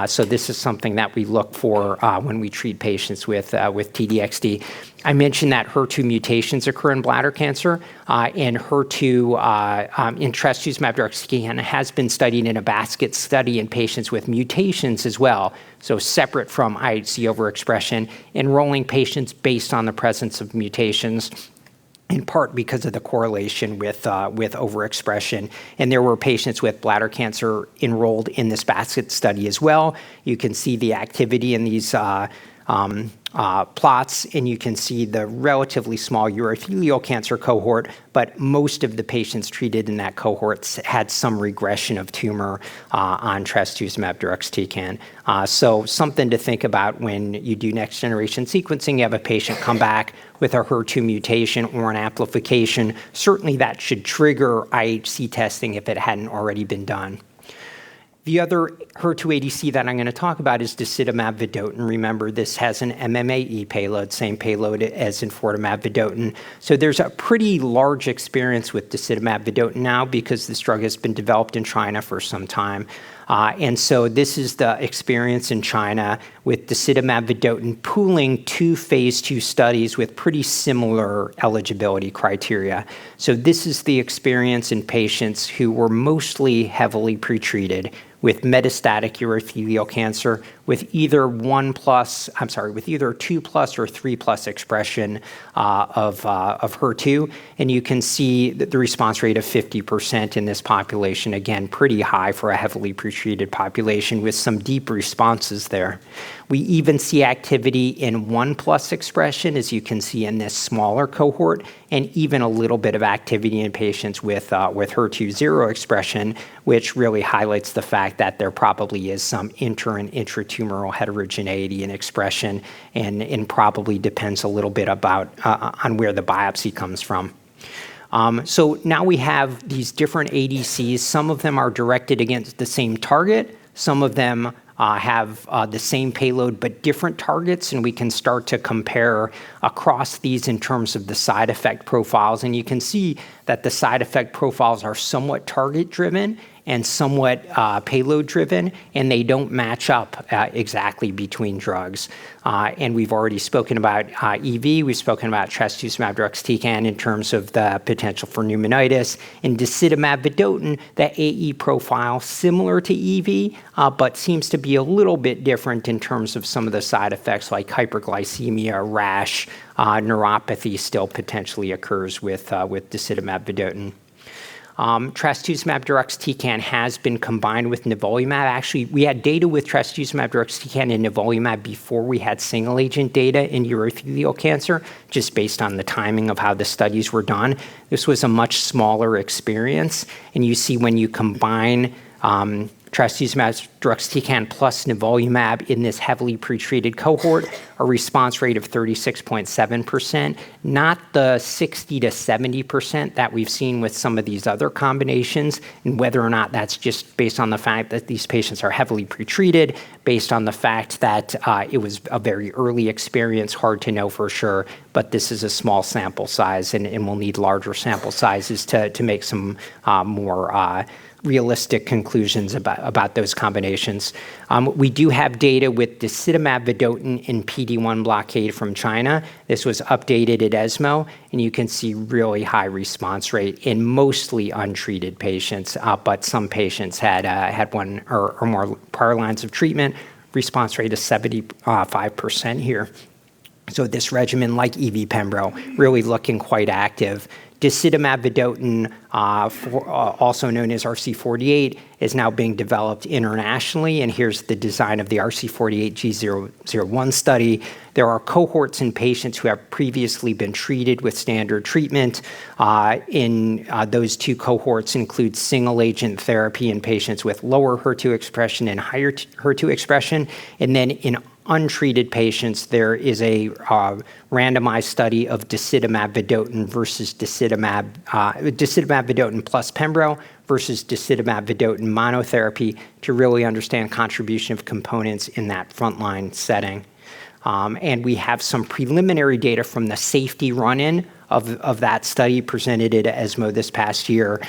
So this is something that we look for when we treat patients with TDXD. I mentioned that HER2 mutations occur in bladder cancer, and HER2 in trastuzumab deruxtecan has been studied in a basket study in patients with mutations as well, so separate from IHC overexpression, enrolling patients based on the presence of mutations, in part because of the correlation with overexpression. And there were patients with bladder cancer enrolled in this basket study as well. You can see the activity in these plots, and you can see the relatively small urothelial cancer cohort, but most of the patients treated in that cohort had some regression of tumor on trastuzumab deruxtecan. So something to think about when you do next generation sequencing. You have a patient come back with a HER2 mutation or an amplification. Certainly that should trigger IHC testing if it hadn't already been done. The other HER2 ADC that I'm going to talk about is disitamab vedotin. Remember, this has an MMAE payload, same payload as enfortumab vedotin. So there's a pretty large experience with disitamab vedotin now because this drug has been developed in China for some time. And so this is the experience in China with disitamab vedotin pooling 2 phase 2 studies with pretty similar eligibility criteria. So this is the experience in patients who were mostly heavily pretreated with metastatic urothelial cancer with either 2+ or 3+ expression of HER2. And you can see that the response rate of 50% in this population, again, pretty high for a heavily pretreated population with some deep responses there. We even see activity in 1+ expression, as you can see in this smaller cohort, and even a little bit of activity in patients with HER2 0 expression, which really highlights the fact that there probably is some inter- and intratumoral heterogeneity in expression, and probably depends a little bit about on where the biopsy comes from. So now we have these different ADCs. Some of them are directed against the same target. Some of them have the same payload but different targets, and we can start to compare across these in terms of the side effect profiles. And you can see that the side effect profiles are somewhat target-driven and somewhat payload-driven, and they don't match up exactly between drugs. And we've already spoken about EV. We've spoken about trastuzumab deruxtecan in terms of the potential for pneumonitis. In disitamab vedotin, the AE profile similar to EV, but seems to be a little bit different in terms of some of the side effects like hyperglycemia, rash, neuropathy still potentially occurs with disitamab vedotin. Trastuzumab deruxtecan has been combined with nivolumab. Actually, we had data with trastuzumab deruxtecan and nivolumab before we had single-agent data in urothelial cancer, just based on the timing of how the studies were done. This was a much smaller experience, and you see when you combine trastuzumab deruxtecan plus nivolumab in this heavily pretreated cohort, a response rate of 36.7%, not the 60 to 70% that we've seen with some of these other combinations, and whether or not that's just based on the fact that these patients are heavily pretreated, based on the fact that it was a very early experience, hard to know for sure, but this is a small sample size, and we'll need larger sample sizes to make some more realistic conclusions about those combinations. We do have data with disitamab vedotin in PD-1 blockade from China. This was updated at ESMO, and you can see really high response rate in mostly untreated patients, but some patients had one or more prior lines of treatment. Response rate is 75% here. So this regimen, like EV Pembro, really looking quite active. Disitamab vedotin, also known as RC48, is now being developed internationally, and here's the design of the RC48 G001 study. There are cohorts in patients who have previously been treated with standard treatment. Those two cohorts include single-agent therapy in patients with lower HER2 expression and higher HER2 expression, and then in untreated patients, there is a randomized study of disitamab vedotin versus disitamab vedotin plus pembro versus disitamab vedotin monotherapy to really understand contribution of components in that frontline setting. And we have some preliminary data from the safety run-in of that study presented at ESMO this past year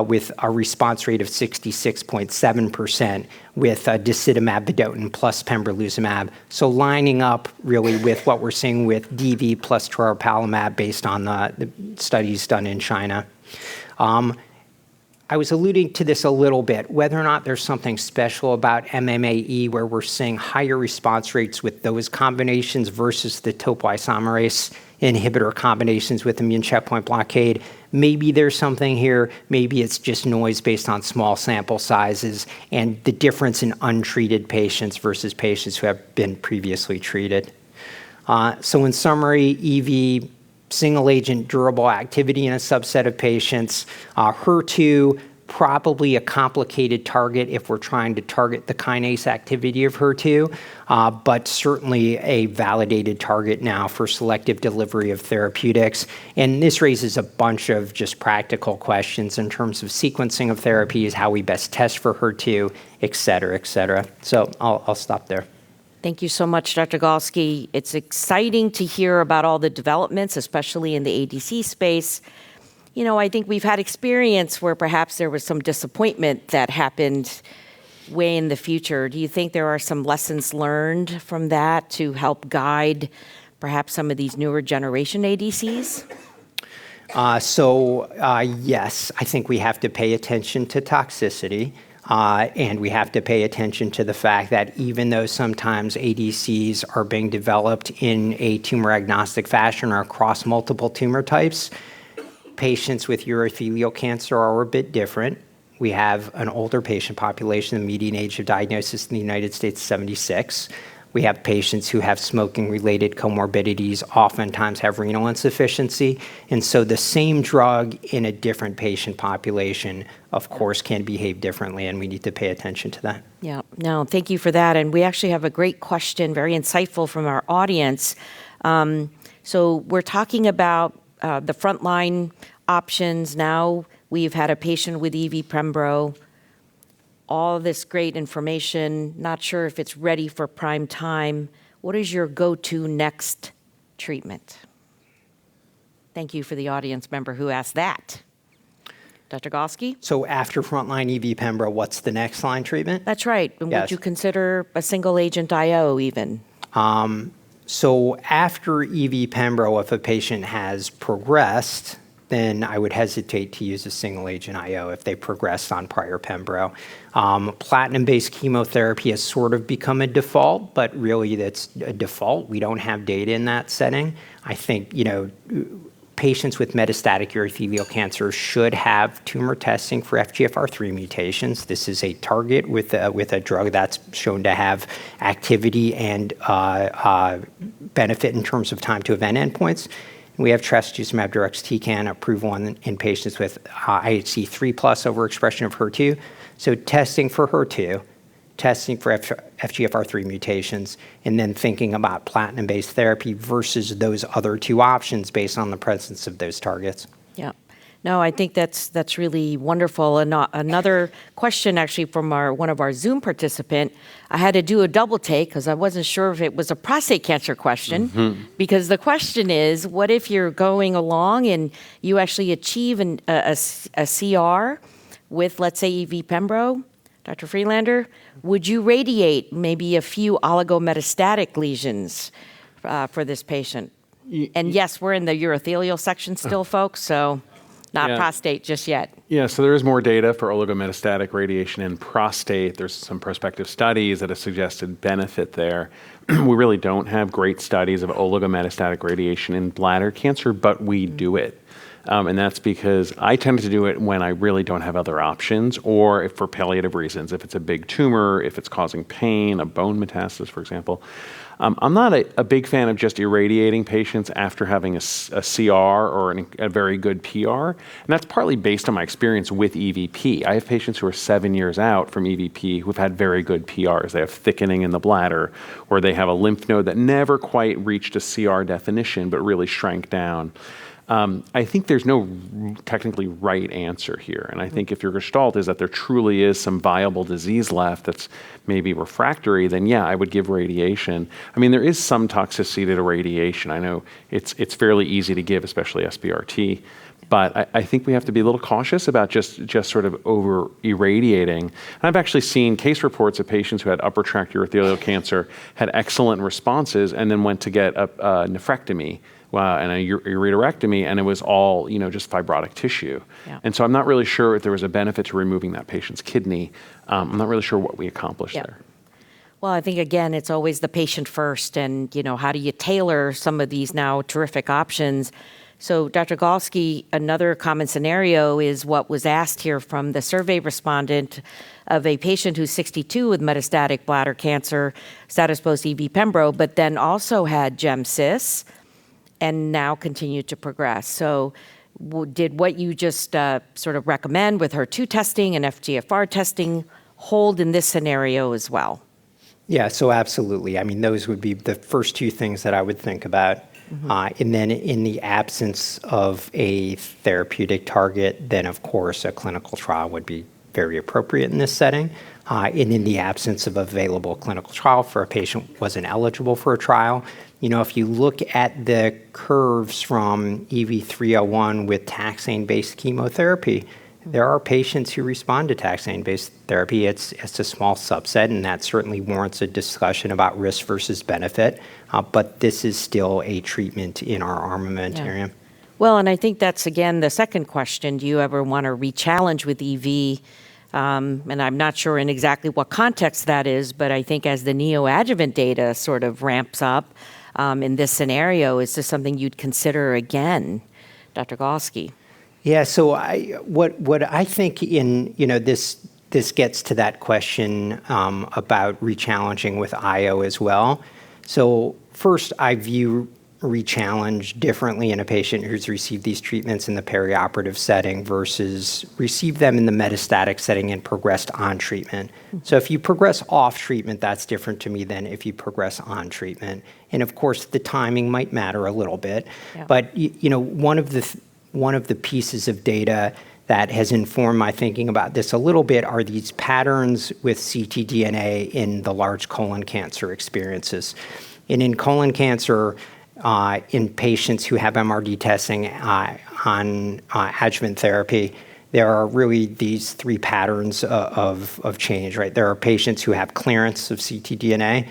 with a response rate of 66.7% with disitamab vedotin plus pembrolizumab. So lining up really with what we're seeing with DV plus toripalimab based on the studies done in China. I was alluding to this a little bit, whether or not there's something special about MMAE where we're seeing higher response rates with those combinations versus the topoisomerase inhibitor combinations with immune checkpoint blockade. Maybe there's something here. Maybe it's just noise based on small sample sizes and the difference in untreated patients versus patients who have been previously treated. So in summary, EV, single-agent durable activity in a subset of patients. HER2, probably a complicated target if we're trying to target the kinase activity of HER2, but certainly a validated target now for selective delivery of therapeutics. And this raises a bunch of just practical questions in terms of sequencing of therapies, how we best test for HER2, et cetera, et cetera. So I'll stop there. Thank you so much, Dr. Galsky. It's exciting to hear about all the developments, especially in the ADC space. You know, I think we've had experience where perhaps there was some disappointment that happened way in the future. Do you think there are some lessons learned from that to help guide perhaps some of these newer generation ADCs? Yes, I think we have to pay attention to toxicity. And we have to pay attention to the fact that even though sometimes ADCs are being developed in a tumor agnostic fashion or across multiple tumor types, patients with urothelial cancer are a bit different. We have an older patient population. The median age of diagnosis in the United States is 76. We have patients who have smoking-related comorbidities, oftentimes have renal insufficiency. And so the same drug in a different patient population, of course, can behave differently, and we need to pay attention to that. Yeah, no, thank you for that. And we actually have a great question, very insightful from our audience. So we're talking about the frontline options. Now we've had a patient with EV Pembro, all this great information, not sure if it's ready for prime time. What is your go-to next treatment? Thank you for the audience member who asked that. Dr. Galsky? So after frontline EV Pembro, what's the next line treatment? That's right. And Yes. would you consider a single agent IO even? So after EV Pembro, if a patient has progressed, then I would hesitate to use a single agent IO if they progressed on prior Pembro. Platinum-based chemotherapy has sort of become a default, but really that's a default. We don't have data in that setting. I think, patients with metastatic urothelial cancer should have tumor testing for FGFR3 mutations. This is a target with a drug that's shown to have activity and benefit in terms of time to event endpoints. We have trastuzumab deruxtecan approval in patients with IHC 3+ overexpression of HER2. So testing for HER2, testing for FGFR3 mutations, and then thinking about platinum-based therapy versus those other two options based on the presence of those targets. Yeah. No, I think that's really wonderful. And another question actually from one of our Zoom participant, I had to do a double take because I wasn't sure if it was a prostate cancer question, because the question is, what if you're going along and you actually achieve a CR with, let's say, EV Pembro, Dr. Friedlander, would you radiate maybe a few oligometastatic lesions for this patient? And yes, we're in the urothelial section still, folks, so not prostate just yet. Yeah, so there is more data for oligometastatic radiation in prostate. There's some prospective studies that have suggested benefit there. We really don't have great studies of oligometastatic radiation in bladder cancer, but we do it. And that's because I tend to do it when I really don't have other options, or if for palliative reasons, if it's a big tumor, if it's causing pain, a bone metastasis, for example. I'm not a big fan of just irradiating patients after having a CR or a very good PR. And that's partly based on my experience with EVP. I have patients who are 7 years out from EVP who've had very good PRs. They have thickening in the bladder, or they have a lymph node that never quite reached a CR definition, but really shrank down. I think there's no technically right answer here. And I think if your gestalt is that there truly is some viable disease left that's maybe refractory, then yeah, I would give radiation. I mean, there is some toxicity to radiation. I know it's fairly easy to give, especially SBRT. But I think we have to be a little cautious about just sort of over irradiating. And I've actually seen case reports of patients who had upper tract urothelial cancer, had excellent responses, and then went to get a nephrectomy and a ureterectomy, and it was all, just fibrotic tissue. Yeah. And so I'm not really sure if there was a benefit to removing that patient's kidney. I'm not really sure what we accomplished there. Well, I think, again, it's always the patient first, and, how do you tailor some of these now terrific options? So, Dr. Galsky, another common scenario is what was asked here from the survey respondent of a patient who's 62 with metastatic bladder cancer, status post EV Pembro, but then also had GEM-CIS, and now continue to progress. So did what you just sort of recommend with HER2 testing and FGFR testing hold in this scenario as well? Yeah, so absolutely. I mean, those would be the first two things that I would think about. And then in the absence of a therapeutic target, then of course a clinical trial would be very appropriate in this setting. And in the absence of available clinical trial for a patient who wasn't eligible for a trial, if you look at the curves from EV301 with taxane-based chemotherapy, there are patients who respond to taxane-based therapy. It's a small subset, and that certainly warrants a discussion about risk versus benefit. But this is still a treatment in our armamentarium. Yeah. Well, and I think that's, again, the second question. Do you ever want to re-challenge with EV? And I'm not sure in exactly what context that is, but I think as the neoadjuvant data sort of ramps up in this scenario, is this something you'd consider again, Dr. Galsky? Yeah, so what I think in, this gets to that question about re-challenging with IO as well. So first, I view re-challenge differently in a patient who's received these treatments in the perioperative setting versus received them in the metastatic setting and progressed on treatment. So if you progress off treatment, that's different to me than if you progress on treatment. And of course, the timing might matter a little bit. Yeah. But one of one of the pieces of data that has informed my thinking about this a little bit are these patterns with ctDNA in the large colon cancer experiences. And in colon cancer, in patients who have MRD testing on adjuvant therapy, there are really these three patterns of change, right? There are patients who have clearance of ctDNA.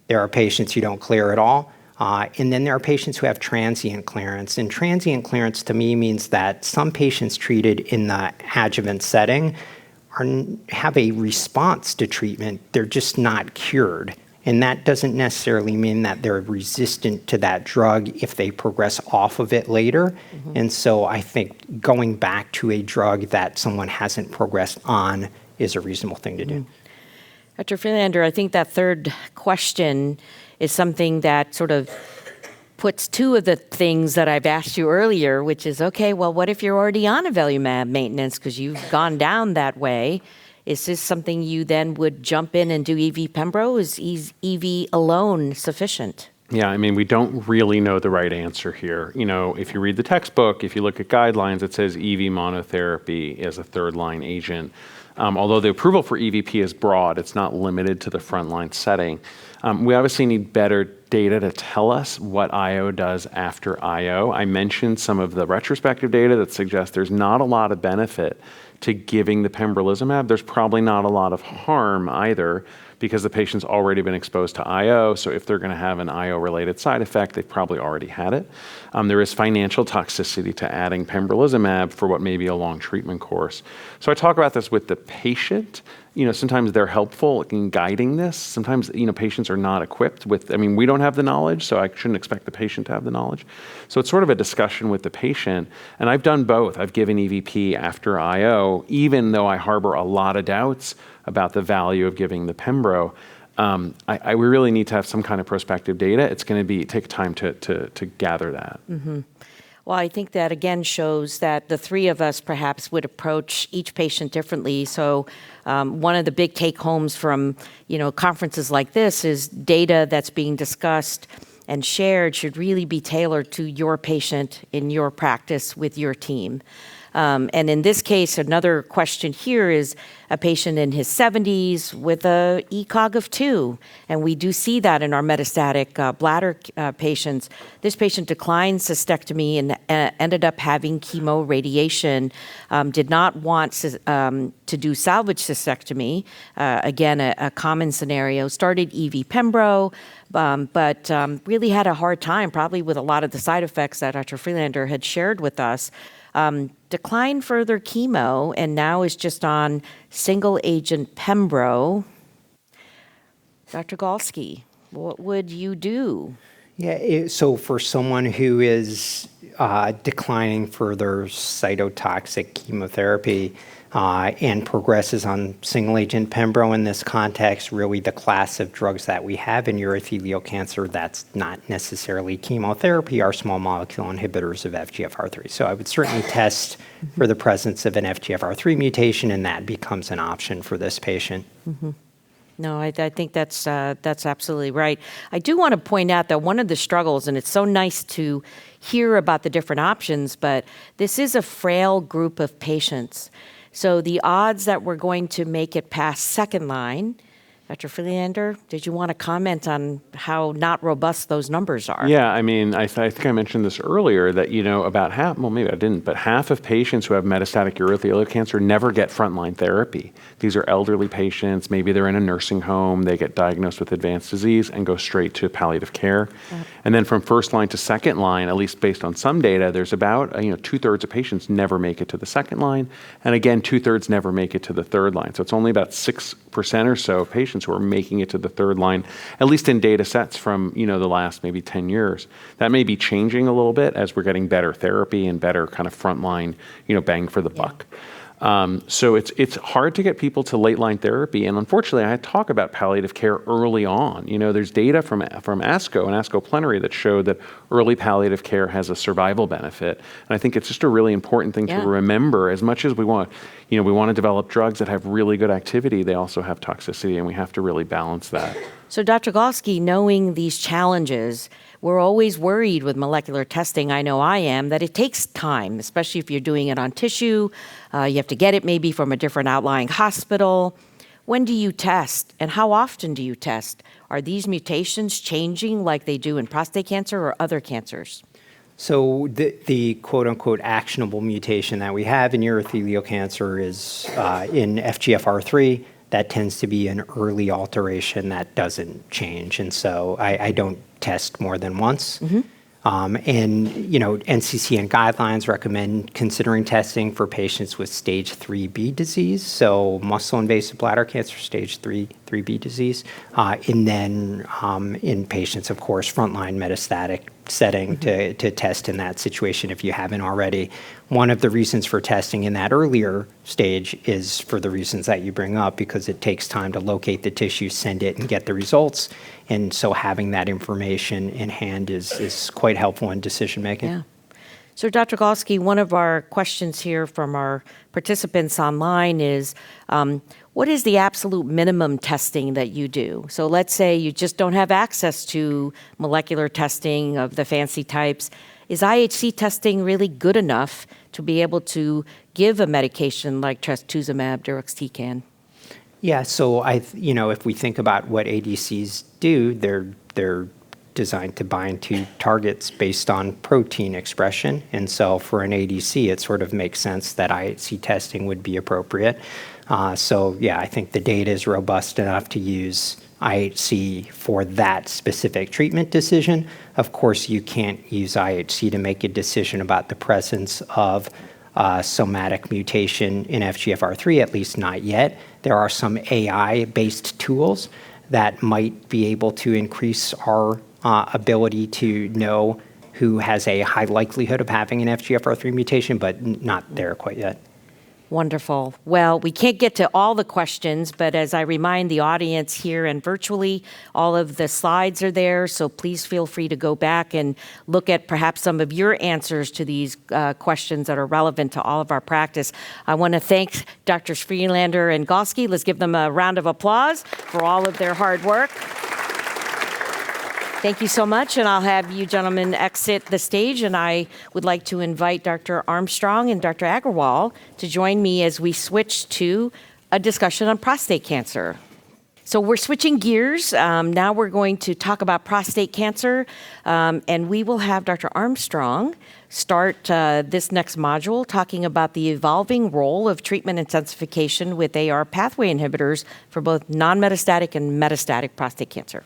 There are patients who don't clear at all. And then there are patients who have transient clearance. And transient clearance to me means that some patients treated in the adjuvant setting have a response to treatment. They're just not cured. And that doesn't necessarily mean that they're resistant to that drug if they progress off of it later. And so I think going back to a drug that someone hasn't progressed on is a reasonable thing to do. Dr. Friedlander, I think that third question is something that sort of puts two of the things that I've asked you earlier, which is, okay, well, what if you're already on avelumab maintenance because you've gone down that way? Is this something you then would jump in and do EV Pembro? Is EV alone sufficient? Yeah, I mean, we don't really know the right answer here. You know, if you read the textbook, if you look at guidelines, it says EV monotherapy as a third-line agent. Although the approval for EVP is broad, it's not limited to the frontline setting. We obviously need better data to tell us what IO does after IO. I mentioned some of the retrospective data that suggests there's not a lot of benefit to giving the pembrolizumab. There's probably not a lot of harm either because the patient's already been exposed to IO. So if they're going to have an IO-related side effect, they've probably already had it. There is financial toxicity to adding pembrolizumab for what may be a long treatment course. So I talk about this with the patient. You know, sometimes they're helpful in guiding this. Sometimes, you know, patients are not equipped with, I mean, we don't have the knowledge, so I shouldn't expect the patient to have the knowledge. So it's sort of a discussion with the patient. And I've done both. I've given EVP after IO, even though I harbor a lot of doubts about the value of giving the pembro. We really need to have some kind of prospective data. It's going to take time to gather that. Well, I think that again shows that the three of us perhaps would approach each patient differently. So one of the big take-homes from conferences like this is data that's being discussed and shared should really be tailored to your patient in your practice with your team. And in this case, another question here is a patient in his 70s with a ECOG of 2. And we do see that in our metastatic bladder patients. This patient declined cystectomy and ended up having chemo radiation, did not want to do salvage cystectomy. Again, a common scenario. Started EV Pembro, but really had a hard time, probably with a lot of the side effects that Dr. Friedlander had shared with us. Declined further chemo and now is just on single agent Pembro. Dr. Galsky, what would you do? Yeah, so for someone who is declining further cytotoxic chemotherapy and progresses on single agent Pembro in this context, really the class of drugs that we have in urothelial cancer that's not necessarily chemotherapy are small molecule inhibitors of FGFR3. So I would certainly test for the presence of an FGFR3 mutation, and that becomes an option for this patient. No, I think that's absolutely right. I do want to point out that one of the struggles, and it's so nice to hear about the different options, but this is a frail group of patients. So the odds that we're going to make it past second line, Dr. Friedlander, did you want to comment on how not robust those numbers are? Yeah, I mean, I think I mentioned this earlier that, about half, well, maybe I didn't, but half of patients who have metastatic urothelial cancer never get frontline therapy. These are elderly patients. Maybe they're in a nursing home. They get diagnosed with advanced disease and go straight to palliative care. And then from first line to second line, at least based on some data, there's about, 2/3 of patients never make it to the second line. And again, 2/3 never make it to the third line. So it's only about 6% or so of patients who are making it to the third line, at least in data sets from, the last maybe 10 years. That may be changing a little bit as we're getting better therapy and better kind of frontline, bang for the buck. So it's hard to get people to late line therapy. And unfortunately, I talk about palliative care early on. There's data from ASCO and ASCO Plenary that showed that early palliative care has a survival benefit. And I think it's just a really important thing to remember. As much as we want, we want to develop drugs that have really good activity, they also have toxicity, and we have to really balance that. So Dr. Galsky, knowing these challenges, we're always worried with molecular testing, I know I am, that it takes time, especially if you're doing it on tissue. You have to get it maybe from a different outlying hospital. When do you test, and how often do you test? Are these mutations changing like they do in prostate cancer or other cancers? So the quote-unquote actionable mutation that we have in urothelial cancer is in FGFR3. That tends to be an early alteration that doesn't change. And so I don't test more than once. And, NCCN guidelines recommend considering testing for patients with stage 3B disease, so muscle-invasive bladder cancer, stage 3B disease, and then in patients, of course, frontline metastatic setting to test in that situation if you haven't already. One of the reasons for testing in that earlier stage is for the reasons that you bring up, because it takes time to locate the tissue, send it, and get the results. And so having that information in hand is quite helpful in decision making. Yeah. So Dr. Galsky, one of our questions here from our participants online is, what is the absolute minimum testing that you do? So let's say you just don't have access to molecular testing of the fancy types. Is IHC testing really good enough to be able to give a medication like trastuzumab deruxtecan? Yeah, so if we think about what ADCs do, they're designed to bind to targets based on protein expression. And so for an ADC, it sort of makes sense that IHC testing would be appropriate. I think the data is robust enough to use IHC for that specific treatment decision. Of course, you can't use IHC to make a decision about the presence of somatic mutation in FGFR3, at least not yet. There are some AI-based tools that might be able to increase our ability to know who has a high likelihood of having an FGFR3 mutation, but not there quite yet. Wonderful. Well, we can't get to all the questions, but as I remind the audience here and virtually, all of the slides are there, so please feel free to go back and look at perhaps some of your answers to these questions that are relevant to all of our practice. I want to thank Drs. Friedlander and Galsky. Let's give them a round of applause for all of their hard work. Thank you so much, and I'll have you gentlemen exit the stage, and I would like to invite Dr. Armstrong and Dr. Agarwal to join me as we switch to a discussion on prostate cancer. So we're switching gears. Now we're going to talk about prostate cancer, and we will have Dr. Armstrong start this next module talking about the evolving role of treatment intensification with AR pathway inhibitors for both non-metastatic and metastatic prostate cancer.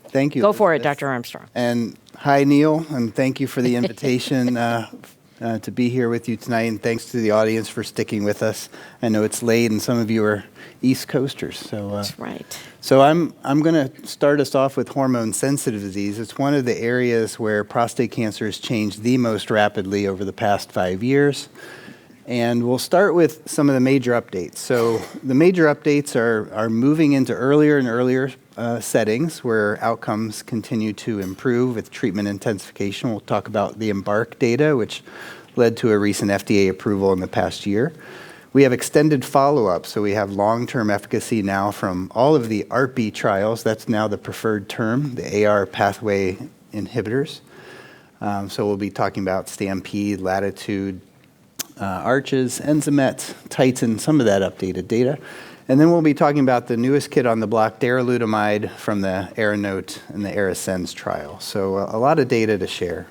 Thank you. Go for it, Dr. Armstrong. And hi, Neil, and thank you for the invitation to be here with you tonight, and thanks to the audience for sticking with us. I know it's late, and some of you are East Coasters. So That's right. So I'm going to start us off with hormone-sensitive disease. It's one of the areas where prostate cancer has changed the most rapidly over the past 5 years. And we'll start with some of the major updates. So the major updates are moving into earlier and earlier settings where outcomes continue to improve with treatment intensification. We'll talk about the EMBARK data, which led to a recent FDA approval in the past year. We have extended follow-up, so we have long-term efficacy now from all of the ARP trials. That's now the preferred term, the AR pathway inhibitors. So we'll be talking about Stampede, Latitude, Arches, Enzamet, Titan, some of that updated data. And then we'll be talking about the newest kid on the block, darolutamide, from the ARANOTE and the ARASCENS trial. So a lot of data to share.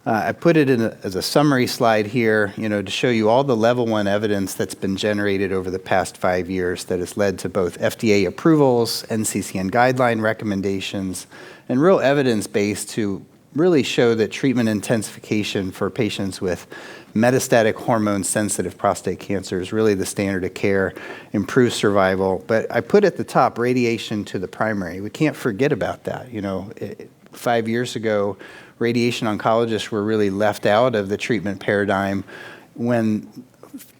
I put it in as a summary slide here, to show you all the level 1 evidence that's been generated over the past 5 years that has led to both FDA approvals, NCCN guideline recommendations, and real evidence base to really show that treatment intensification for patients with metastatic hormone-sensitive prostate cancer is really the standard of care, improves survival. But I put at the top radiation to the primary. We can't forget about that. 5 years ago, radiation oncologists were really left out of the treatment paradigm when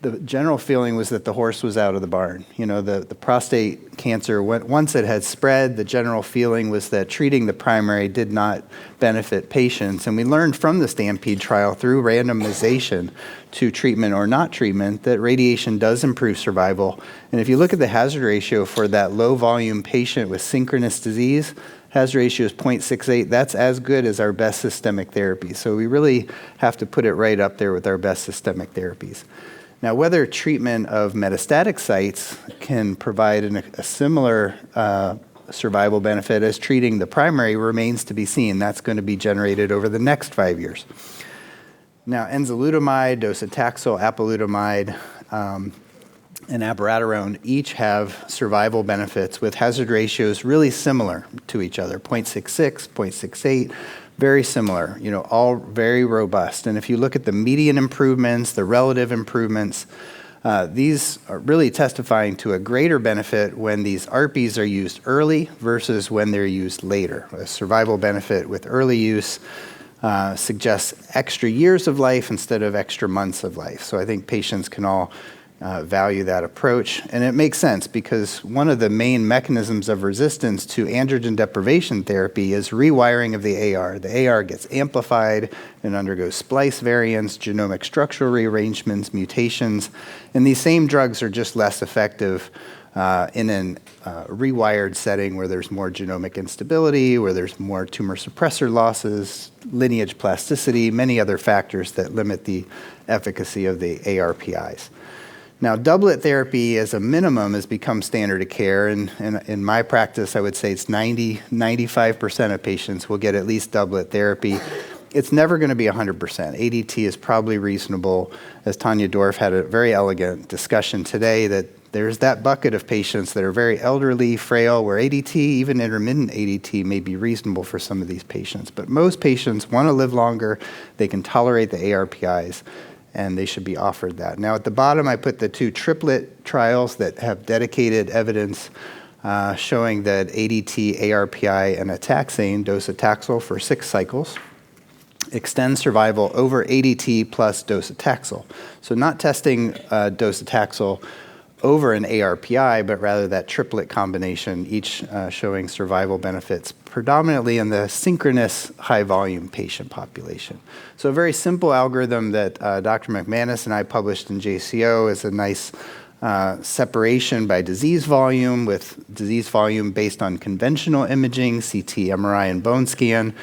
the general feeling was that the horse was out of the barn. The prostate cancer, once it had spread, the general feeling was that treating the primary did not benefit patients. And we learned from the STAMPEDE trial through randomization to treatment or not treatment that radiation does improve survival. And if you look at the hazard ratio for that low volume patient with synchronous disease, hazard ratio is 0.68. That's as good as our best systemic therapy. So we really have to put it right up there with our best systemic therapies. Now, whether treatment of metastatic sites can provide a similar survival benefit as treating the primary remains to be seen. That's going to be generated over the next 5 years. Now, enzalutamide, docetaxel, apalutamide, and abiraterone each have survival benefits with hazard ratios really similar to each other, 0.66, 0.68, very similar, all very robust. And if you look at the median improvements, the relative improvements, these are really testifying to a greater benefit when these ARPs are used early versus when they're used later. A survival benefit with early use suggests extra years of life instead of extra months of life. So I think patients can all value that approach. And it makes sense because one of the main mechanisms of resistance to androgen deprivation therapy is rewiring of the AR. The AR gets amplified and undergoes splice variants, genomic structural rearrangements, mutations, and these same drugs are just less effective in a rewired setting where there's more genomic instability, where there's more tumor suppressor losses, lineage plasticity, many other factors that limit the efficacy of the ARPIs. Now, doublet therapy as a minimum has become standard of care, and in my practice, I would say it's 95% of patients will get at least doublet therapy. It's never going to be 100%. ADT is probably reasonable. As Tanya Dorff had a very elegant discussion today, that there's that bucket of patients that are very elderly, frail, where ADT, even intermittent ADT, may be reasonable for some of these patients. But most patients want to live longer. They can tolerate the ARPIs, and they should be offered that. Now, at the bottom, I put the 2 triplet trials that have dedicated evidence showing that ADT, ARPI, and a taxane, docetaxel for 6 cycles, extend survival over ADT plus docetaxel. So not testing docetaxel over an ARPI, but rather that triplet combination, each showing survival benefits predominantly in the synchronous high-volume patient population. So a very simple algorithm that Dr. McManus and I published in JCO is a nice separation by disease volume, with disease volume based on conventional imaging, CT, MRI, and bone scan.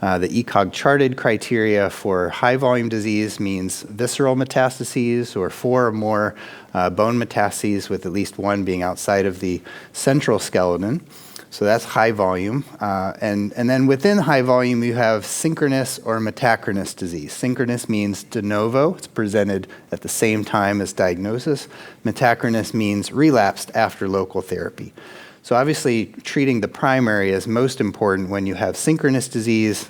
The ECOG charted criteria for high-volume disease means visceral metastases or 4 or more bone metastases, with at least 1 being outside of the central skeleton. So that's high volume. And then within high volume, you have synchronous or metachronous disease. Synchronous means de novo. It's presented at the same time as diagnosis. Metachronous means relapsed after local therapy. So obviously, treating the primary is most important when you have synchronous disease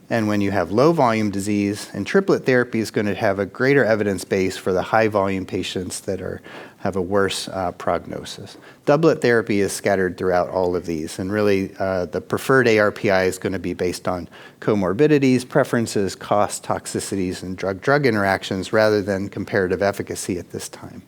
and when you have low volume disease. And triplet therapy is going to have a greater evidence base for the high volume patients that have a worse prognosis. Doublet therapy is scattered throughout all of these. And really, the preferred ARPI is going to be based on comorbidities, preferences, costs, toxicities, and drug-drug interactions rather than comparative efficacy at this time.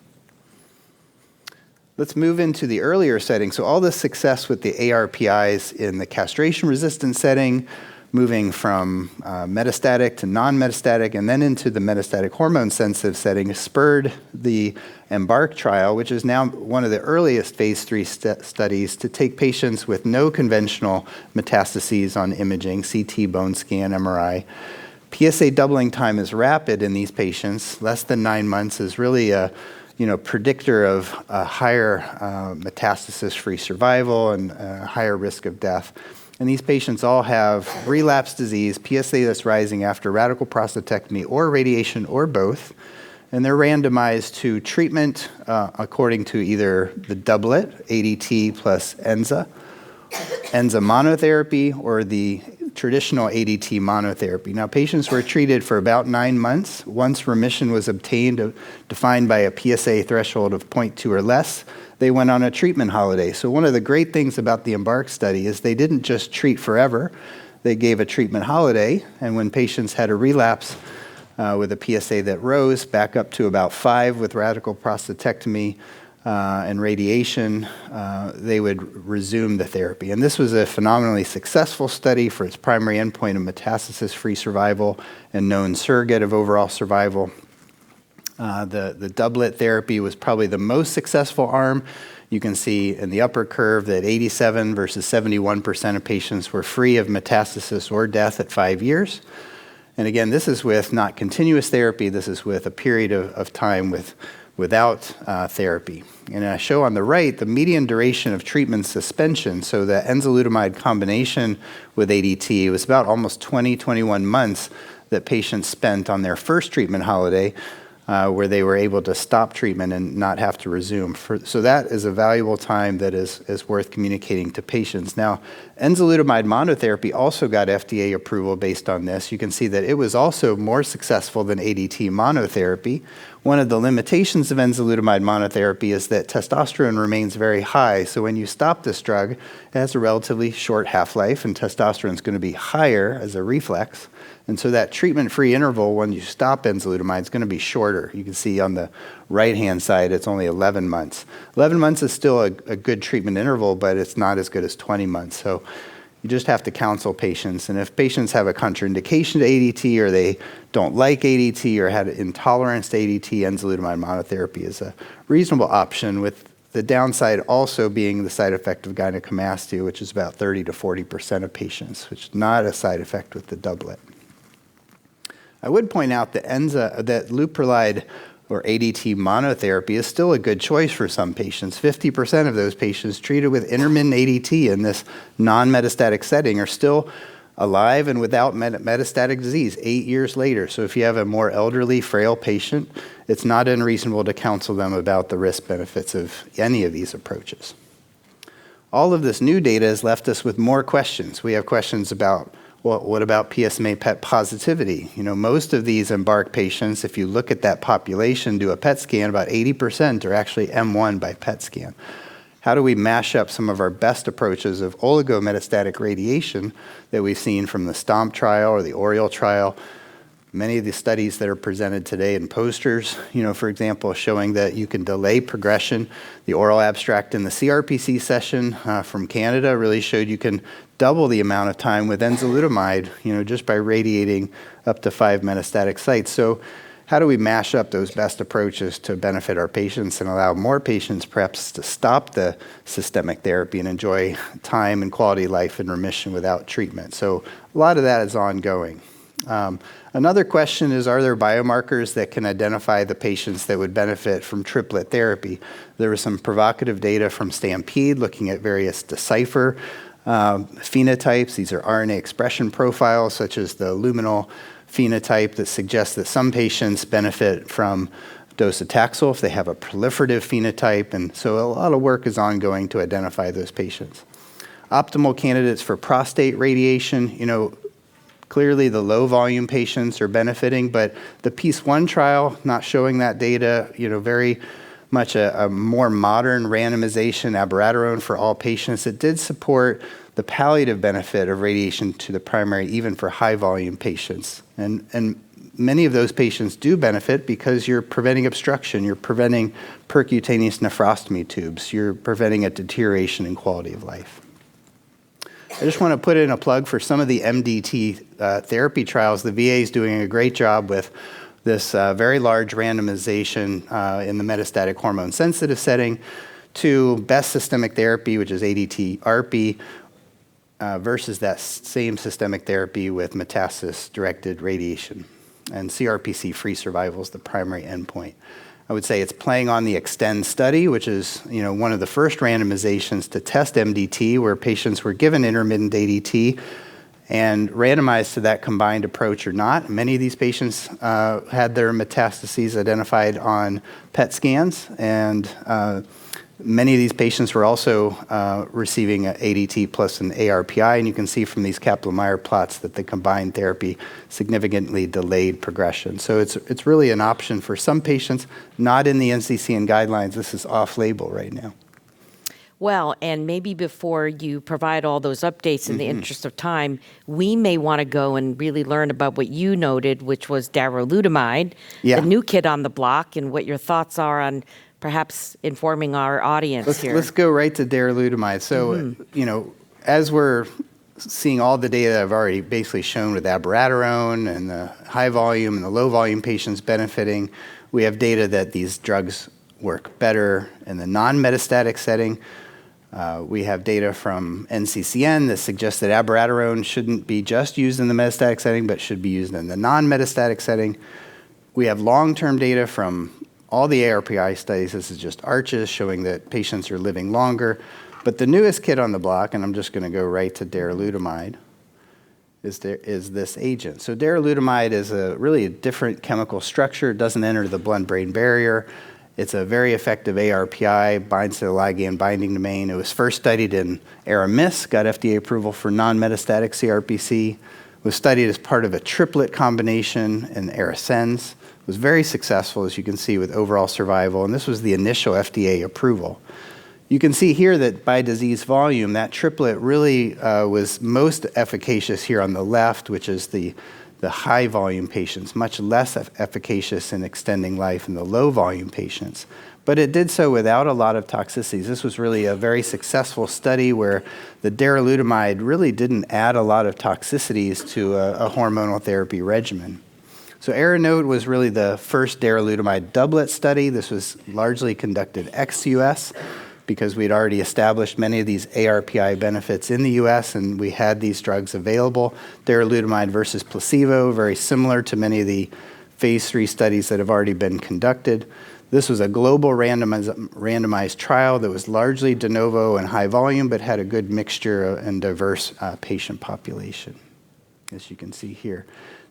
Let's move into the earlier setting. So all the success with the ARPIs in the castration-resistant setting, moving from metastatic to non-metastatic, and then into the metastatic hormone-sensitive setting, spurred the EMBARK trial, which is now one of the earliest phase 3 studies to take patients with no conventional metastases on imaging, CT, bone scan, MRI. PSA doubling time is rapid in these patients. Less than 9 months is really a predictor of a higher metastasis-free survival and a higher risk of death. And these patients all have relapsed disease, PSA that's rising after radical prostatectomy or radiation or both. And they're randomized to treatment according to either the doublet, ADT plus Enza monotherapy, or the traditional ADT monotherapy. Now, patients were treated for about 9 months. Once remission was obtained, defined by a PSA threshold of 0.2 or less, they went on a treatment holiday. So one of the great things about the EMBARK study is they didn't just treat forever. They gave a treatment holiday, and when patients had a relapse with a PSA that rose back up to about 5 with radical prostatectomy and radiation, they would resume the therapy. And this was a phenomenally successful study for its primary endpoint of metastasis-free survival and known surrogate of overall survival. The doublet therapy was probably the most successful arm. You can see in the upper curve that 87 versus 71% of patients were free of metastasis or death at 5 years. And again, this is with not continuous therapy. This is with a period of time without therapy. And I show on the right the median duration of treatment suspension. So the enzalutamide combination with ADT was about almost 21 months that patients spent on their first treatment holiday, where they were able to stop treatment and not have to resume. So that is a valuable time that is worth communicating to patients. Now, enzalutamide monotherapy also got FDA approval based on this. You can see that it was also more successful than ADT monotherapy. One of the limitations of enzalutamide monotherapy is that testosterone remains very high. So when you stop this drug, it has a relatively short half-life, and testosterone is going to be higher as a reflex. And so that treatment-free interval when you stop enzalutamide is going to be shorter. You can see on the right-hand side, it's only 11 months. 11 months is still a good treatment interval, but it's not as good as 20 months. So you just have to counsel patients. And if patients have a contraindication to ADT, or they don't like ADT, or had intolerance to ADT, enzalutamide monotherapy is a reasonable option, with the downside also being the side effect of gynecomastia, which is about 30 to 40% of patients, which is not a side effect with the doublet. I would point out that leuprolide or ADT monotherapy is still a good choice for some patients. 50% of those patients treated with intermittent ADT in this non-metastatic setting are still alive and without metastatic disease 8 years later. So if you have a more elderly, frail patient, it's not unreasonable to counsel them about the risk benefits of any of these approaches. All of this new data has left us with more questions. We have questions about, well, what about PSMA PET positivity? You know, most of these EMBARK patients, if you look at that population, do a PET scan, about 80% are actually M1 by PET scan. How do we mash up some of our best approaches of oligometastatic radiation that we've seen from the STOMP trial or the ORIOL trial? Many of the studies that are presented today in posters, for example, showing that you can delay progression. The oral abstract in the CRPC session from Canada really showed you can double the amount of time with enzalutamide, just by radiating up to 5 metastatic sites. So how do we mash up those best approaches to benefit our patients and allow more patients perhaps to stop the systemic therapy and enjoy time and quality of life in remission without treatment? So a lot of that is ongoing. Another question is, are there biomarkers that can identify the patients that would benefit from triplet therapy? There was some provocative data from Stampede looking at various Decipher phenotypes. These are RNA expression profiles, such as the luminal phenotype, that suggests that some patients benefit from docetaxel if they have a proliferative phenotype. And so a lot of work is ongoing to identify those patients. Optimal candidates for prostate radiation, clearly the low volume patients are benefiting, but the PEACE-1 trial, not showing that data, very much a more modern randomization, abiraterone for all patients. It did support the palliative benefit of radiation to the primary, even for high volume patients. And many of those patients do benefit because you're preventing obstruction, you're preventing percutaneous nephrostomy tubes, you're preventing a deterioration in quality of life. I just want to put in a plug for some of the MDT therapy trials. The VA is doing a great job with this very large randomization in the metastatic hormone-sensitive setting to best systemic therapy, which is ADT-ARPI, versus that same systemic therapy with metastasis-directed radiation. And CRPC-free survival is the primary endpoint. I would say it's playing on the EXTEND study, which is one of the first randomizations to test MDT, where patients were given intermittent ADT and randomized to that combined approach or not. Many of these patients had their metastases identified on PET scans, and many of these patients were also receiving an ADT plus an ARPI, and you can see from these Kaplan-Meier plots that the combined therapy significantly delayed progression. So it's really an option for some patients, not in the NCCN guidelines. This is off-label right now. Well, and maybe before you provide all those updates in the interest of time, we may want to go and really learn about what you noted, which was darolutamide, Yeah. the new kid on the block, and what your thoughts are on perhaps informing our audience here. Let's go right to darolutamide. So, as we're seeing all the data I've already basically shown with abiraterone and the high volume and the low volume patients benefiting, we have data that these drugs work better in the non-metastatic setting. We have data from NCCN that suggests that abiraterone shouldn't be just used in the metastatic setting, but should be used in the non-metastatic setting. We have long-term data from all the ARPI studies. This is just ARCHES showing that patients are living longer. But the newest kid on the block, and I'm just going to go right to darolutamide, is this agent. So darolutamide is really a different chemical structure. It doesn't enter the blood-brain barrier. It's a very effective ARPI, binds to the ligand binding domain. It was first studied in ARAMIS, got FDA approval for non-metastatic CRPC, was studied as part of a triplet combination in ARASENS, was very successful, as you can see, with overall survival, and this was the initial FDA approval. You can see here that by disease volume, that triplet really was most efficacious here on the left, which is the high volume patients, much less efficacious in extending life in the low volume patients. But it did so without a lot of toxicities. This was really a very successful study where the darolutamide really didn't add a lot of toxicities to a hormonal therapy regimen. So ARANOTE was really the first darolutamide doublet study. This was largely conducted ex-US because we'd already established many of these ARPI benefits in the US and we had these drugs available. Darolutamide versus placebo, very similar to many of the phase 3 studies that have already been conducted. This was a global randomized trial that was largely de novo and high volume, but had a good mixture and diverse patient population, as you can see here.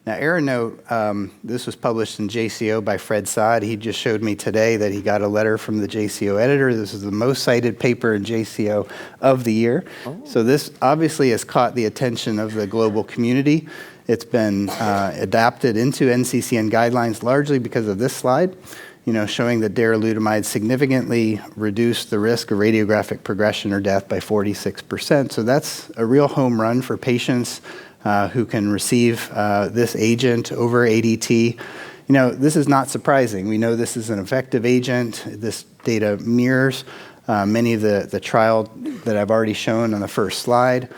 Now, ARANOTE, this was published in JCO by Fred Saad. He just showed me today that he got a letter from the JCO editor. This is the most cited paper in JCO of the year. So this obviously has caught the attention of the global community. It's been adapted into NCCN guidelines largely because of this slide, showing that darolutamide significantly reduced the risk of radiographic progression or death by 46%. So that's a real home run for patients who can receive this agent over ADT. This is not surprising. We know this is an effective agent. This data mirrors many of the trial that I've already shown on the first slide.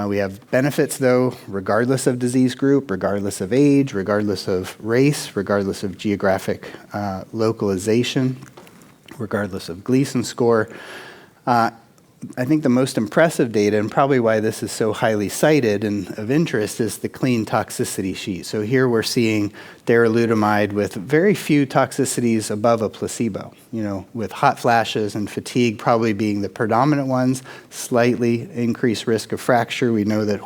We have benefits, though, regardless of disease group, regardless of age, regardless of race, regardless of geographic localization, regardless of Gleason score. I think the most impressive data, and probably why this is so highly cited and of interest, is the clean toxicity sheet. So here we're seeing darolutamide with very few toxicities above a placebo, with hot flashes and fatigue probably being the predominant ones, slightly increased risk of fracture. We know that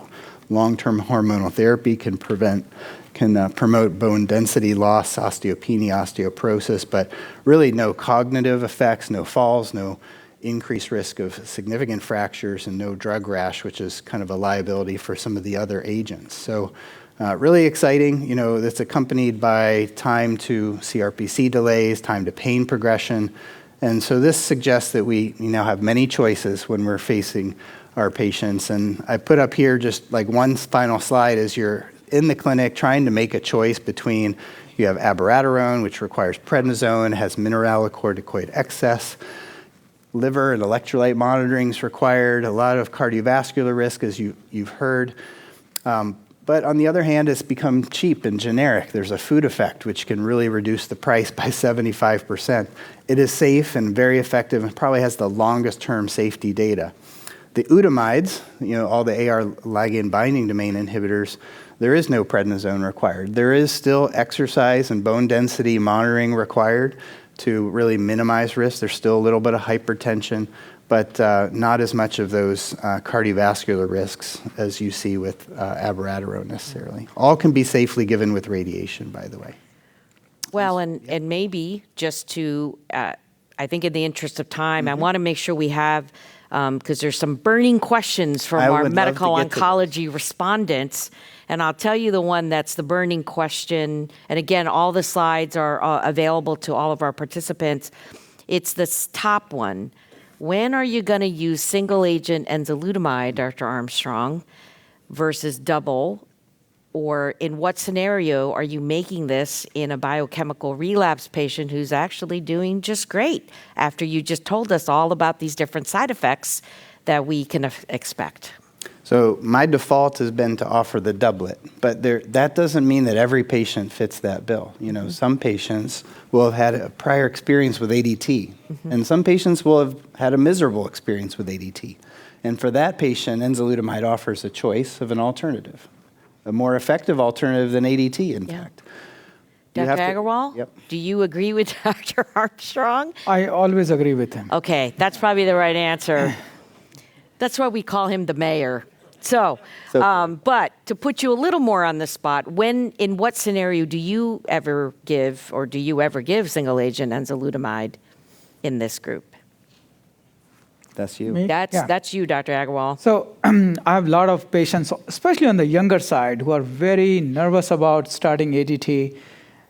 long-term hormonal therapy can promote bone density loss, osteopenia, osteoporosis, but really no cognitive effects, no falls, no increased risk of significant fractures, and no drug rash, which is kind of a liability for some of the other agents. So really exciting. That's accompanied by time to CRPC delays, time to pain progression. And so this suggests that we now have many choices when we're facing our patients. And I put up here just like one final slide as you're in the clinic trying to make a choice between, you have abiraterone, which requires prednisone, has mineralocorticoid excess. Liver and electrolyte monitoring is required, a lot of cardiovascular risk, as you've heard. But on the other hand, it's become cheap and generic. There's a food effect, which can really reduce the price by 75%. It is safe and very effective and probably has the longest term safety data. The utamides, all the AR ligand binding domain inhibitors, there is no prednisone required. There is still exercise and bone density monitoring required to really minimize risk. There's still a little bit of hypertension, but not as much of those cardiovascular risks as you see with abiraterone necessarily. All can be safely given with radiation, by the way. Well, and maybe just to, I think in the interest of time, I want to make sure we have, because there's some burning questions from our medical oncology respondents. And I'll tell you the one that's the burning question. And again, all the slides are available to all of our participants. It's this top one. When are you going to use single-agent enzalutamide, Dr. Armstrong, versus double? Or in what scenario are you making this in a biochemical relapse patient who's actually doing just great after you just told us all about these different side effects that we can expect? So my default has been to offer the doublet, but that doesn't mean that every patient fits that bill. Some patients will have had a prior experience with ADT, and some patients will have had a miserable experience with ADT. And for that patient, enzalutamide offers a choice of an alternative, a more effective alternative than ADT, in fact. You Dr. have to- Agarwal, Yep. do you agree with Dr. Armstrong? I always agree with him. Okay, that's probably the right answer. That's why we call him the mayor. But to put you a little more on the spot, in what scenario do you ever give single-agent enzalutamide in this group? That's you. Me? Yeah. That's you, Dr. Agarwal. So I have a lot of patients, especially on the younger side, who are very nervous about starting ADT,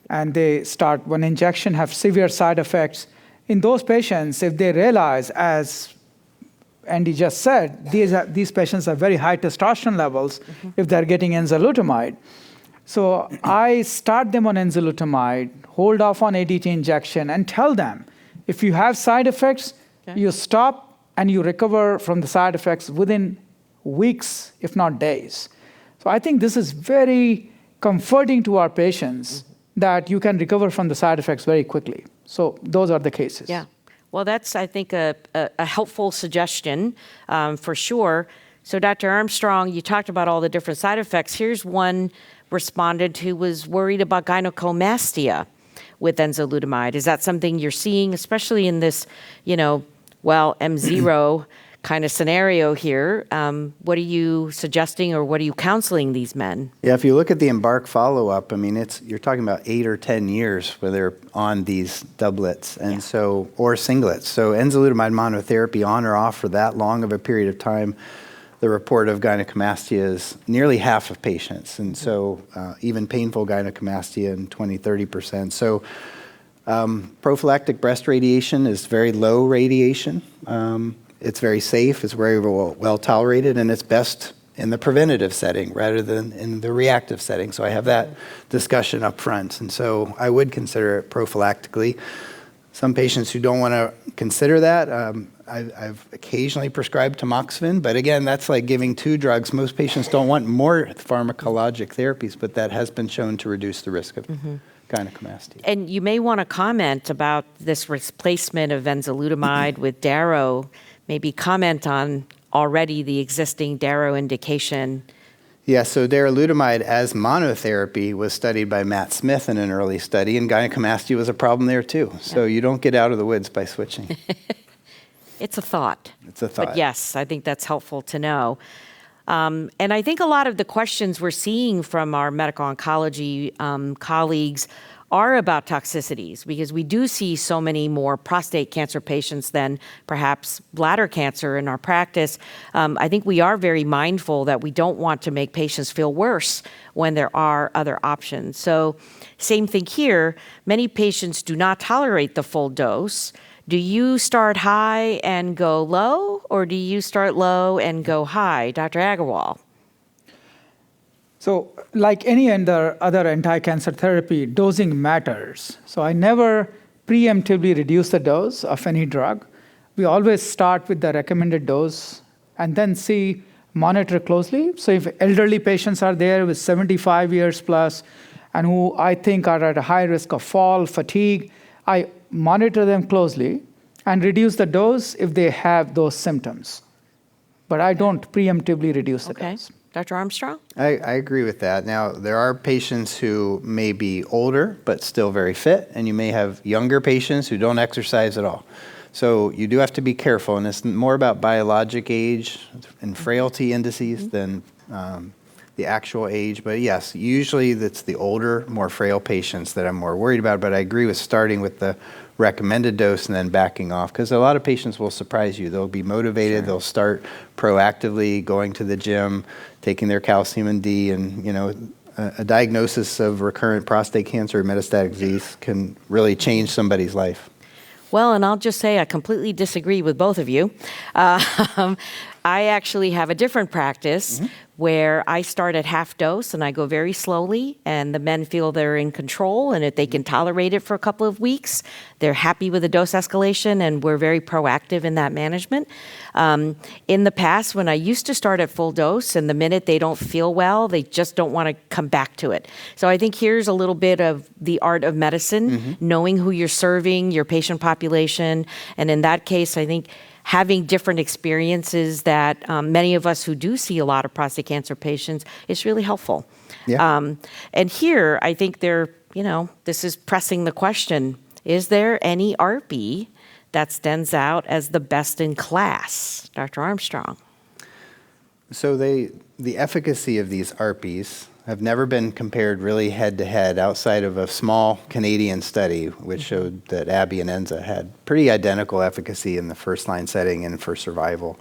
and they start one injection, have severe side effects. In those patients, if they realize, as Andy just said, these patients have very high testosterone levels if they're getting enzalutamide. So I start them on enzalutamide, hold off on ADT injection, and tell them, if you have side effects, you stop and you recover from the side effects within weeks, if not days. So I think this is very comforting to our patients that you can recover from the side effects very quickly. So those are the cases. Yeah. Well, that's, I think, a helpful suggestion for sure. So, Dr. Armstrong, you talked about all the different side effects. Here's one respondent who was worried about gynecomastia with enzalutamide. Is that something you're seeing, especially in this, M0 kind of scenario here? What are you suggesting, or what are you counseling these men? Yeah, if you look at the EMBARK follow-up, you're talking about 8 or 10 years where they're on these doublets or singlets. So enzalutamide monotherapy on or off for that long of a period of time, the report of gynecomastia is nearly half of patients. And so even painful gynecomastia in 20-30%. So prophylactic breast radiation is very low radiation. It's very safe, it's very well tolerated, and it's best in the preventative setting rather than in the reactive setting. So I have that discussion up front. And so I would consider it prophylactically. Some patients who don't want to consider that, I've occasionally prescribed tamoxifen, but again, that's like giving 2 drugs. Most patients don't want more pharmacologic therapies, but that has been shown to reduce the risk of gynecomastia. And you may want to comment about this replacement of enzalutamide with daro. Maybe comment on already the existing daro indication. Yeah, so darolutamide as monotherapy was studied by Matt Smith in an early study, and gynecomastia was a problem there too. So you don't get out of the woods by switching. It's a thought. It's a thought. But yes, I think that's helpful to know. And I think a lot of the questions we're seeing from our medical oncology colleagues are about toxicities, because we do see so many more prostate cancer patients than perhaps bladder cancer in our practice. I think we are very mindful that we don't want to make patients feel worse when there are other options. So same thing here, many patients do not tolerate the full dose. Do you start high and go low, or do you start low and go high? Dr. Agarwal. So like any other anti-cancer therapy, dosing matters. So I never preemptively reduce the dose of any drug. We always start with the recommended dose and then monitor closely. So if elderly patients are there with 75 years plus and who I think are at a high risk of fall, fatigue, I monitor them closely and reduce the dose if they have those symptoms. But I don't preemptively reduce the dose. Dr. Armstrong? I agree with that. Now, there are patients who may be older but still very fit, and you may have younger patients who don't exercise at all. So you do have to be careful, and it's more about biologic age and frailty indices than the actual age. But yes, usually it's the older, more frail patients that I'm more worried about, but I agree with starting with the recommended dose and then backing off, because a lot of patients will surprise you. They'll be motivated, they'll start proactively going to the gym, taking their calcium and D, and a diagnosis of recurrent prostate cancer or metastatic disease can really change somebody's life. Well, and I'll just say I completely disagree with both of you. I actually have a different practice where I start at half dose and I go very slowly, and the men feel they're in control, and if they can tolerate it for a couple of weeks, they're happy with the dose escalation, and we're very proactive in that management. In the past, when I used to start at full dose, and the minute they don't feel well, they just don't want to come back to it. So I think here's a little bit of the art of medicine, knowing who you're serving, your patient population, and in that case, I think having different experiences that many of us who do see a lot of prostate cancer patients is really helpful. Yeah. And here, I think this is pressing the question, is there any ARPI that stands out as the best in class? Dr. Armstrong. So the efficacy of these ARPIs have never been compared really head-to-head outside of a small Canadian study which showed that ABI and ENZA had pretty identical efficacy in the first-line setting and for survival.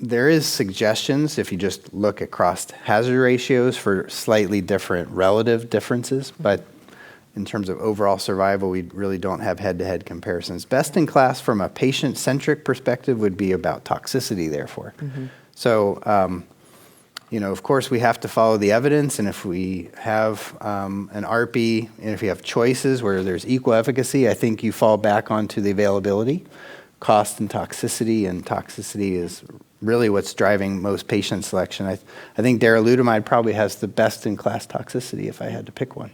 There is suggestions, if you just look across hazard ratios, for slightly different relative differences, but in terms of overall survival, we really don't have head-to-head comparisons. Best in class from a patient-centric perspective would be about toxicity, therefore. So, of course, we have to follow the evidence, and if we have an ARPI, and if you have choices where there's equal efficacy, I think you fall back onto the availability, cost, and toxicity is really what's driving most patient selection. I think darolutamide probably has the best-in-class toxicity if I had to pick one.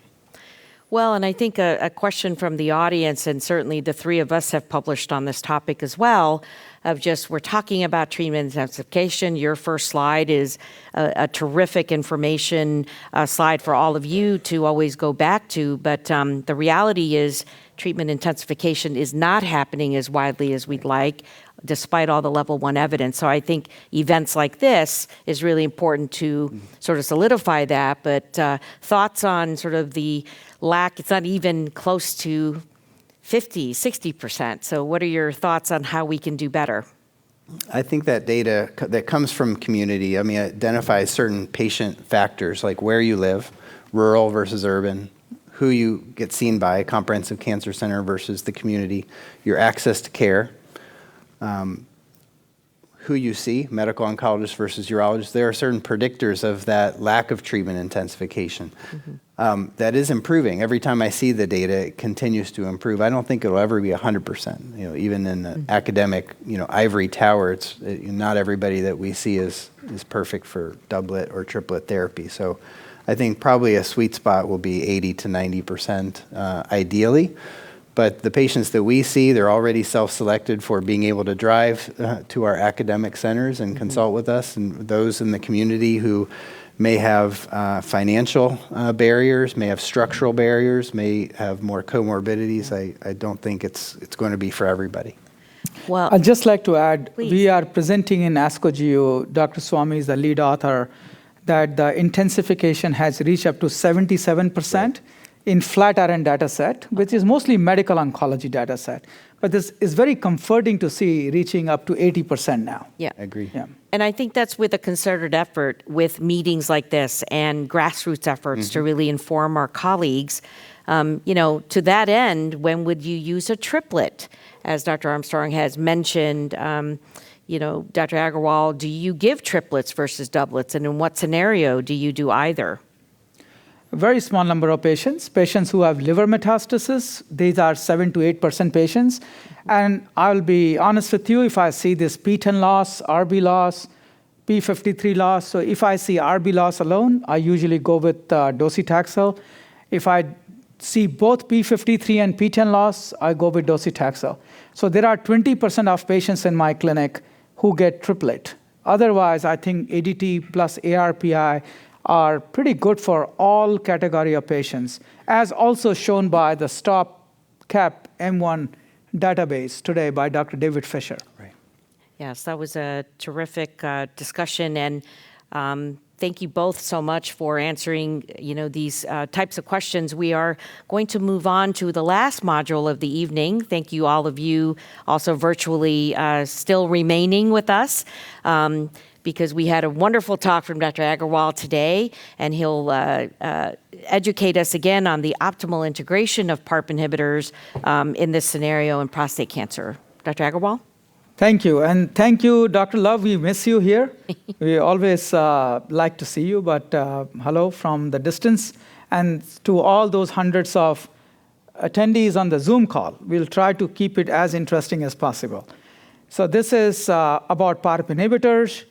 Well, and I think a question from the audience, and certainly the three of us have published on this topic as well, of just we're talking about treatment intensification. Your first slide is a terrific information slide for all of you to always go back to, but the reality is treatment intensification is not happening as widely as we'd like, despite all the level 1 evidence. So I think events like this is really important to sort of solidify that, but thoughts on sort of the lack, it's not even close to 50, 60%. So what are your thoughts on how we can do better? I think that data that comes from community, identifies certain patient factors like where you live, rural versus urban, who you get seen by, a comprehensive cancer center versus the community, your access to care, who you see, medical oncologist versus urologist. There are certain predictors of that lack of treatment intensification. That is improving. Every time I see the data, it continues to improve. I don't think it'll ever be 100%. Even in the academic, ivory tower, it's not everybody that we see is perfect for doublet or triplet therapy. So I think probably a sweet spot will be 80 to 90% ideally. But the patients that we see, they're already self-selected for being able to drive to our academic centers and consult with us. And those in the community who may have financial barriers, may have structural barriers, may have more comorbidities, I don't think it's going to be for everybody. Well, I'd just like to add, please. We are presenting in ASCO GU, Dr. Swamy is the lead author, that the intensification has reached up to 77%. In Flatiron data set, which is mostly medical oncology data set. But this is very comforting to see reaching up to 80% now. Yeah. I agree. Yeah. And I think that's with a concerted effort with meetings like this and grassroots efforts to really inform our colleagues. To that end, when would you use a triplet? As Dr. Armstrong has mentioned, Dr. Agarwal, do you give triplets versus doublets? And in what scenario do you do either? A very small number of patients who have liver metastasis. These are 7 to 8% patients. And I'll be honest with you, if I see this P10 loss, RB loss, P53 loss, so if I see RB loss alone, I usually go with docetaxel. If I see both P53 and P10 loss, I go with docetaxel. So there are 20% of patients in my clinic who get triplet. Otherwise, I think ADT plus ARPI are pretty good for all category of patients, as also shown by the STOP-CAP M1 database today by Dr. David Fisher. Right. Yes, that was a terrific discussion, and thank you both so much for answering, these types of questions. We are going to move on to the last module of the evening. Thank you, all of you, also virtually still remaining with us. because we had a wonderful talk from Dr. Agarwal today, and he'll educate us again on the optimal integration of PARP inhibitors in this scenario in prostate cancer. Dr. Agarwal? Thank you. And thank you, Dr. Love. We miss you here. We always like to see you, but hello from the distance. And to all those hundreds of attendees on the Zoom call, we'll try to keep it as interesting as possible. So this is about PARP inhibitors.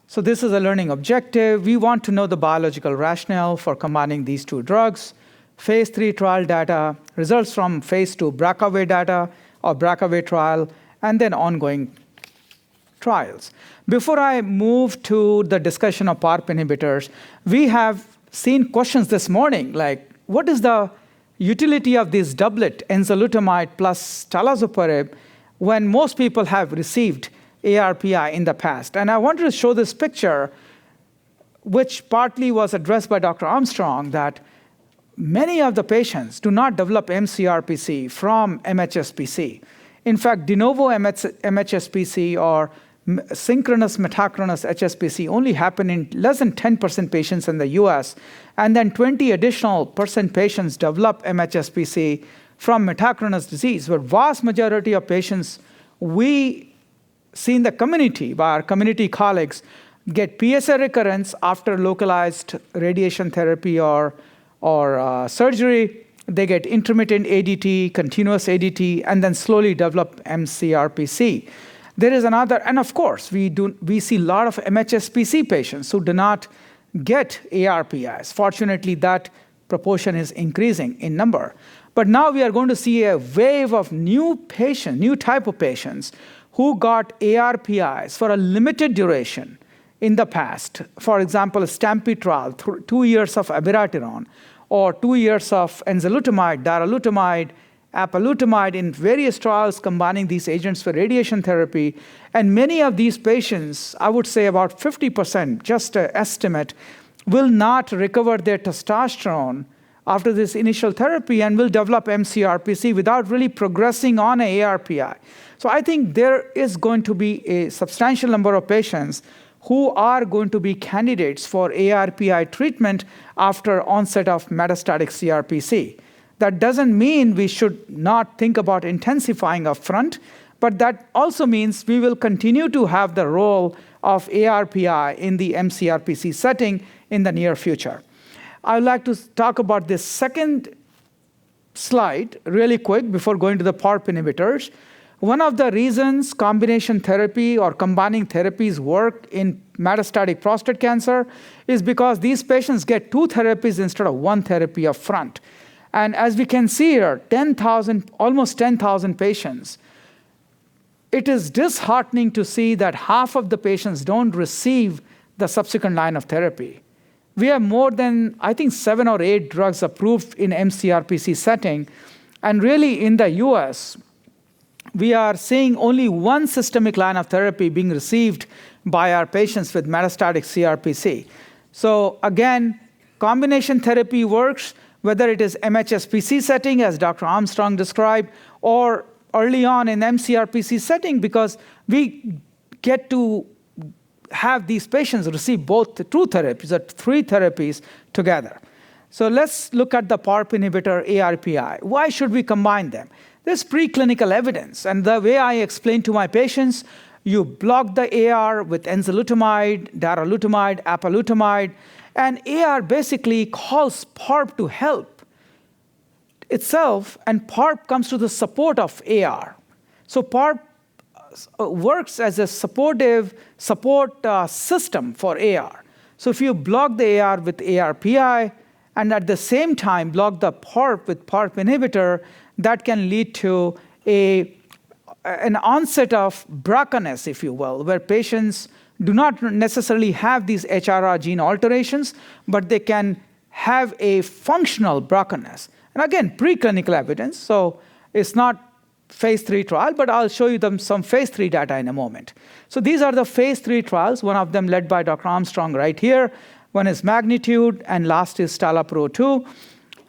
So this is a learning objective. We want to know the biological rationale for combining these two drugs, phase 3 trial data, results from phase 2 BRCA data or BRCA trial, and then ongoing trials. Before I move to the discussion of PARP inhibitors, we have seen questions this morning like, what is the utility of this doublet, enzalutamide plus talazoparib, when most people have received ARPI in the past? And I wanted to show this picture, which partly was addressed by Dr. Armstrong, that many of the patients do not develop mCRPC from MHSPC. In fact, de novo MHSPC or synchronous metachronous HSPC only happen in less than 10% patients in the US, and then 20 additional % patients develop MHSPC from metachronous disease, where vast majority of patients we see in the community by our community colleagues get PSA recurrence after localized radiation therapy or surgery. They get intermittent ADT, continuous ADT, and then slowly develop mCRPC. There is another, and of course, we see a lot of MHSPC patients who do not get ARPIs. Fortunately, that proportion is increasing in number. But now we are going to see a wave of new type of patients who got ARPIs for a limited duration in the past. For example, a STAMPEDE trial, 2 years of abiraterone, or 2 years of enzalutamide, darolutamide, apalutamide in various trials combining these agents for radiation therapy. And many of these patients, I would say about 50%, just an estimate, will not recover their testosterone after this initial therapy and will develop mCRPC without really progressing on an ARPI. So I think there is going to be a substantial number of patients who are going to be candidates for ARPI treatment after onset of metastatic CRPC. That doesn't mean we should not think about intensifying upfront, but that also means we will continue to have the role of ARPI in the mCRPC setting in the near future. I would like to talk about this second slide really quick before going to the PARP inhibitors. One of the reasons combination therapy or combining therapies work in metastatic prostate cancer is because these patients get 2 therapies instead of 1 therapy up front. And as we can see here, almost 10,000 patients. It is disheartening to see that half of the patients don't receive the subsequent line of therapy. We have more than, I think, 7 or 8 drugs approved in mCRPC setting. And really in the US, we are seeing only 1 systemic line of therapy being received by our patients with metastatic CRPC. So again, combination therapy works, whether it is MHSPC setting, as Dr. Armstrong described, or early on in mCRPC setting, because we get to have these patients receive both the 2 therapies or 3 therapies together. So let's look at the PARP inhibitor ARPI. Why should we combine them? There's preclinical evidence, and the way I explain to my patients, you block the AR with enzalutamide, darolutamide, apalutamide, and AR basically calls PARP to help itself, and PARP comes to the support of AR. So PARP works as a support system for AR. So if you block the AR with ARPI, and at the same time block the PARP with PARP inhibitor, that can lead to an onset of BRCA-ness, if you will, where patients do not necessarily have these HRR gene alterations, but they can have a functional BRCA-ness. And again, preclinical evidence, so it's not phase 3 trial, but I'll show you some phase 3 data in a moment. So these are the phase 3 trials, one of them led by Dr. Armstrong right here. One is Magnitude, and last is STALA-PRO 2.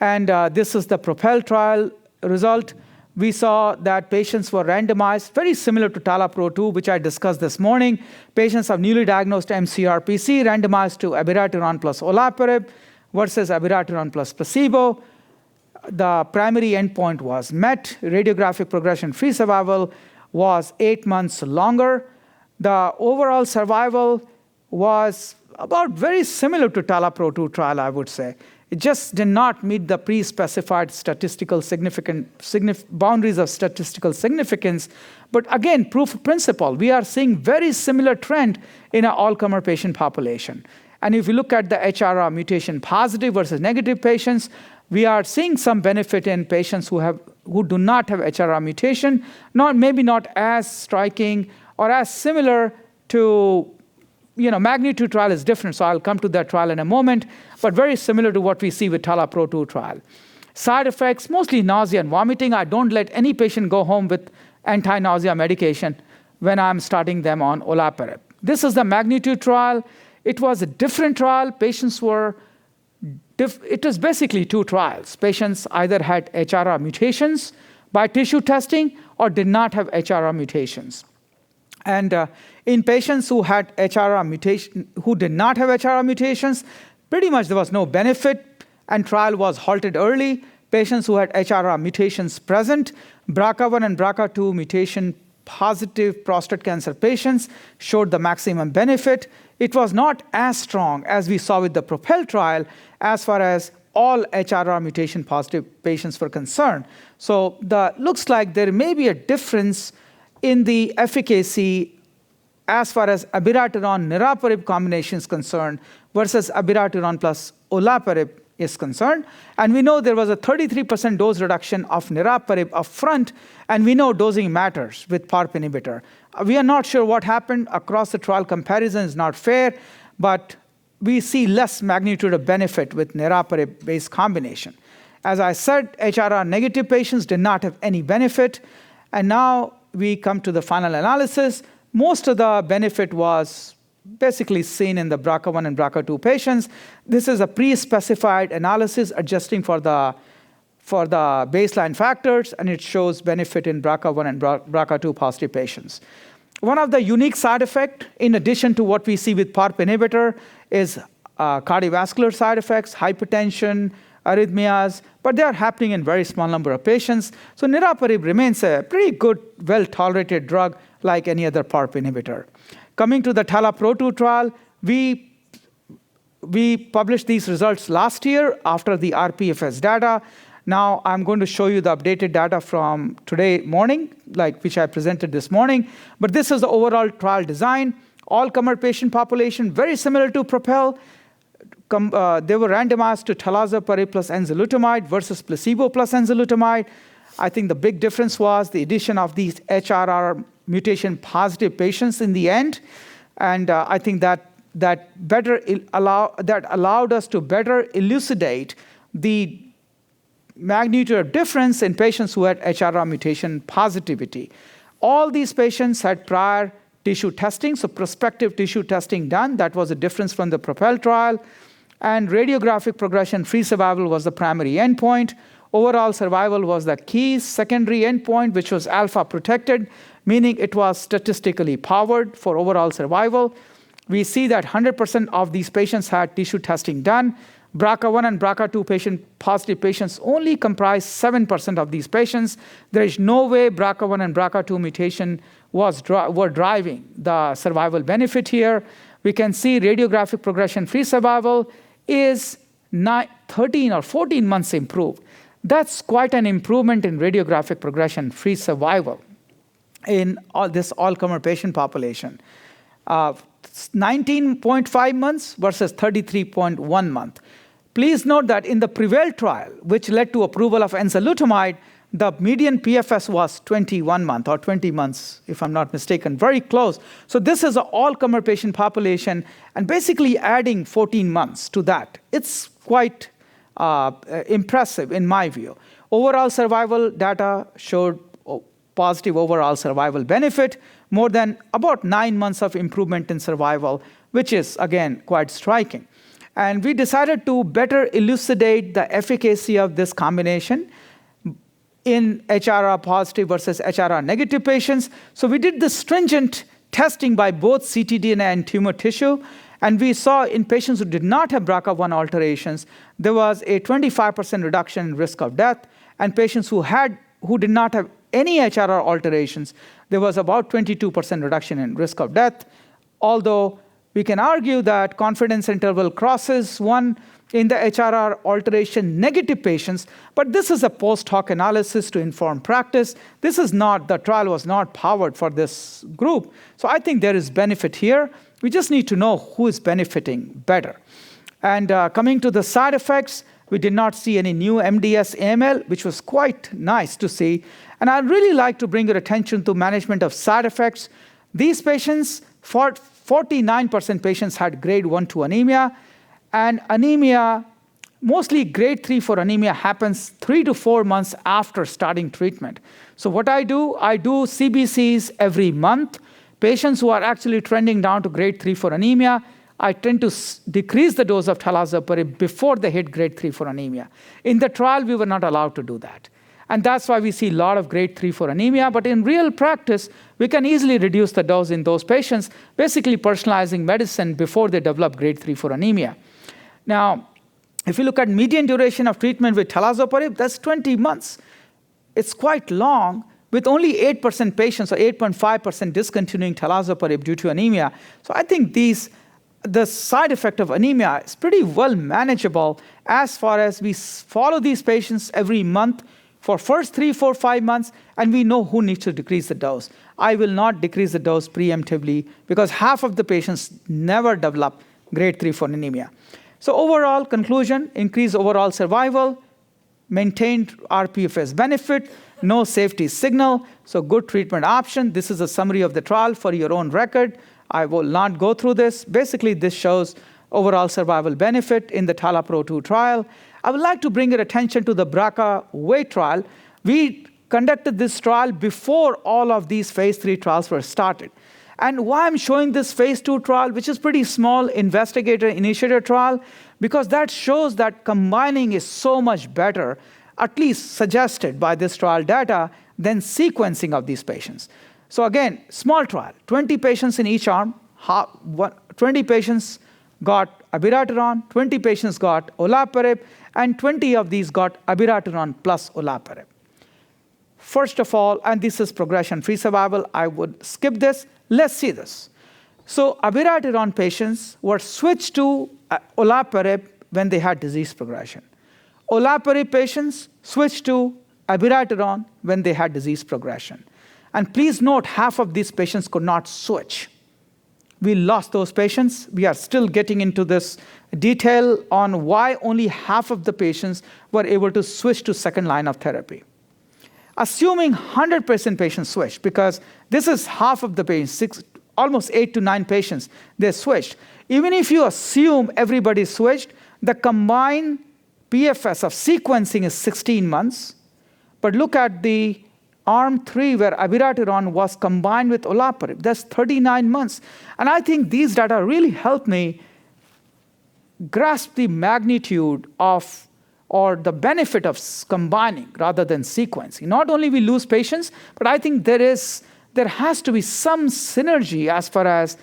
And this is the PROPEL trial result, we saw that patients were randomized, very similar to TALAPRO-2, which I discussed this morning. Patients of newly diagnosed mCRPC randomized to abiraterone plus olaparib versus abiraterone plus placebo. The primary endpoint was met. Radiographic progression-free survival was 8 months longer. The overall survival was about very similar to TALAPRO-2 trial, I would say. It just did not meet the pre-specified statistical boundaries of statistical significance. But again, proof of principle, we are seeing very similar trend in an all-comer patient population. And if you look at the HRR mutation positive versus negative patients, we are seeing some benefit in patients who do not have HRR mutation, maybe not as striking or as similar to, magnitude trial is different, so I'll come to that trial in a moment, but very similar to what we see with TALAPRO-2 trial. Side effects, mostly nausea and vomiting. I don't let any patient go home with anti-nausea medication when I'm starting them on olaparib. This is the magnitude trial. It was a different trial. It was basically two trials. Patients either had HRR mutations by tissue testing or did not have HRR mutations. And in patients who had who did not have HRR mutations, pretty much there was no benefit, and trial was halted early. Patients who had HRR mutations present, BRCA1 and BRCA2 mutation positive prostate cancer patients showed the maximum benefit. It was not as strong as we saw with the PROPEL trial as far as all HRR mutation positive patients were concerned. So looks like there may be a difference in the efficacy as far as abiraterone-niraparib combination is concerned versus abiraterone plus olaparib is concerned. And we know there was a 33% dose reduction of niraparib up front, and we know dosing matters with PARP inhibitor. We are not sure what happened. Across the trial comparison is not fair, but we see less magnitude of benefit with niraparib-based combination. As I said, HRR negative patients did not have any benefit, and now we come to the final analysis. Most of the benefit was basically seen in the BRCA1 and BRCA2 patients. This is a pre-specified analysis adjusting for the baseline factors, and it shows benefit in BRCA1 and BRCA2 positive patients. One of the unique side effects, in addition to what we see with PARP inhibitor, is cardiovascular side effects, hypertension, arrhythmias, but they are happening in very small number of patients. So niraparib remains a pretty good, well-tolerated drug like any other PARP inhibitor. Coming to the TALAPRO-2 trial, we published these results last year after the RPFS data. Now I'm going to show you the updated data from today morning, which I presented this morning. But this is the overall trial design. All-comer patient population, very similar to PROPEL. They were randomized to talazoparib plus enzalutamide versus placebo plus enzalutamide. I think the big difference was the addition of these HRR mutation positive patients in the end, and I think that allowed us to better elucidate the magnitude of difference in patients who had HRR mutation positivity. All these patients had prior tissue testing, so prospective tissue testing done. That was a difference from the PROPEL trial. And radiographic progression-free survival was the primary endpoint. Overall survival was the key secondary endpoint, which was alpha protected, meaning it was statistically powered for overall survival. We see that 100% of these patients had tissue testing done. BRCA1 and BRCA2 positive patients only comprise 7% of these patients. There is no way BRCA1 and BRCA2 mutation were driving the survival benefit here. We can see radiographic progression-free survival is 13 or 14 months improved. That's quite an improvement in radiographic progression-free survival in this all-comer patient population. 19.5 months versus 33.1 months. Please note that in the PREVAIL trial, which led to approval of enzalutamide, the median PFS was 21 months or 20 months, if I'm not mistaken, very close. So this is an all-comer patient population, and basically adding 14 months to that. It's quite impressive in my view. Overall survival data showed positive overall survival benefit, more than about 9 months of improvement in survival, which is, again, quite striking. And we decided to better elucidate the efficacy of this combination in HRR positive versus HRR negative patients. So we did the stringent testing by both ctDNA and tumor tissue, and we saw in patients who did not have BRCA1 alterations, there was a 25% reduction in risk of death, and patients who did not have any HRR alterations, there was about 22% reduction in risk of death, although we can argue that confidence interval crosses 1 in the HRR alteration negative patients, but this is a post hoc analysis to inform practice. The trial was not powered for this group. So I think there is benefit here. We just need to know who is benefiting better. And coming to the side effects, we did not see any new MDS AML, which was quite nice to see. And I'd really like to bring your attention to management of side effects. These patients, 49% patients had grade 1, 2 anemia. And anemia, mostly grade 3 for anemia, happens 3 to 4 months after starting treatment. So what I do CBCs every month. Patients who are actually trending down to grade 3 for anemia, I tend to decrease the dose of talazoparib before they hit grade 3 for anemia. In the trial, we were not allowed to do that. And that's why we see a lot of grade 3 for anemia. But in real practice, we can easily reduce the dose in those patients, basically personalizing medicine before they develop grade 3 for anemia. Now, if you look at median duration of treatment with talazoparib, that's 20 months. It's quite long, with only 8% patients or 8.5% discontinuing talazoparib due to anemia. So I think the side effect of anemia is pretty well manageable as far as we follow these patients every month for first 3, 4, 5 months, and we know who needs to decrease the dose. I will not decrease the dose preemptively because half of the patients never develop grade 3 for anemia. So overall conclusion, increased overall survival, maintained RPFS benefit, no safety signal, so good treatment option. This is a summary of the trial for your own record. I will not go through this. Basically, this shows overall survival benefit in the TALAPRO-2 trial. I would like to bring your attention to the BRCA-weight trial. We conducted this trial before all of these phase 3 trials were started. And why I'm showing this phase 2 trial, which is pretty small investigator-initiated trial, because that shows that combining is so much better, at least suggested by this trial data, than sequencing of these patients. So again, small trial, 20 patients in each arm, 20 patients got abiraterone, 20 patients got olaparib, and 20 of these got abiraterone plus olaparib. First of all, and this is progression-free survival, I would skip this. Let's see this. So abiraterone patients were switched to olaparib when they had disease progression. Olaparib patients switched to abiraterone when they had disease progression. And please note, half of these patients could not switch. We lost those patients. We are still getting into this detail on why only half of the patients were able to switch to second line of therapy. Assuming 100% patients switched, because this is half of the patients, almost 8 to 9 patients, they switched. Even if you assume everybody switched, the combined PFS of sequencing is 16 months. But look at the arm 3 where abiraterone was combined with olaparib. That's 39 months. And I think these data really help me grasp the magnitude of or the benefit of combining rather than sequencing. Not only we lose patients, but I think there has to be some synergy as far as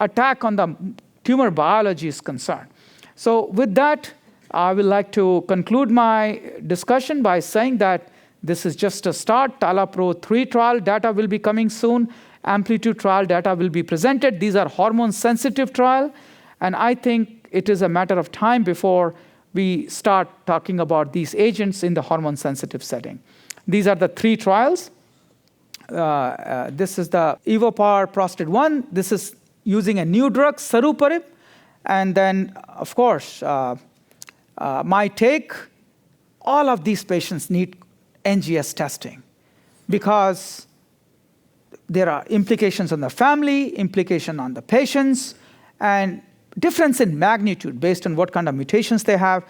attack on the tumor biology is concerned. So with that, I would like to conclude my discussion by saying that this is just a start. TALAPRO-3 trial data will be coming soon. Amplitude trial data will be presented. These are hormone-sensitive trial, and I think it is a matter of time before we start talking about these agents in the hormone-sensitive setting. These are the 3 trials. This is the EvoPAR Prostate 1. This is using a new drug, saruparib. And then, of course, my take, all of these patients need NGS testing because there are implications on the family, implication on the patients, and difference in magnitude based on what kind of mutations they have.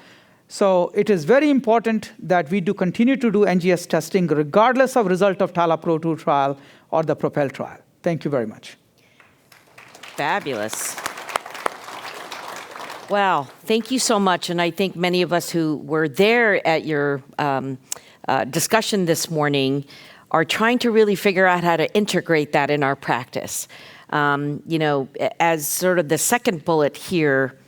So it is very important that we do continue to do NGS testing regardless of result of TALAPRO-2 trial or the PROPEL trial. Thank you very much. Fabulous. Wow, thank you so much. And I think many of us who were there at your discussion this morning are trying to really figure out how to integrate that in our practice. As sort of the second bullet here,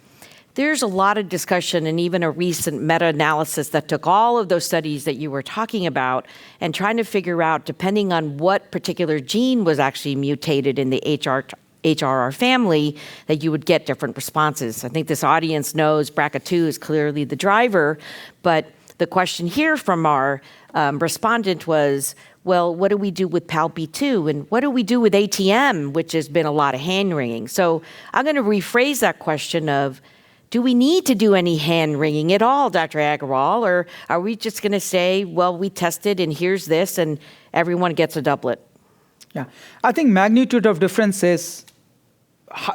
there's a lot of discussion and even a recent meta-analysis that took all of those studies that you were talking about and trying to figure out, depending on what particular gene was actually mutated in the HRR family, that you would get different responses. I think this audience knows BRCA2 is clearly the driver, but the question here from our respondent was, well, what do we do with PALB2 and what do we do with ATM, which has been a lot of hand-wringing? So I'm going to rephrase that question of, do we need to do any hand-wringing at all, Dr. Agarwal, or are we just going to say, well, we tested and here's this and everyone gets a doublet? Yeah, I think magnitude of difference is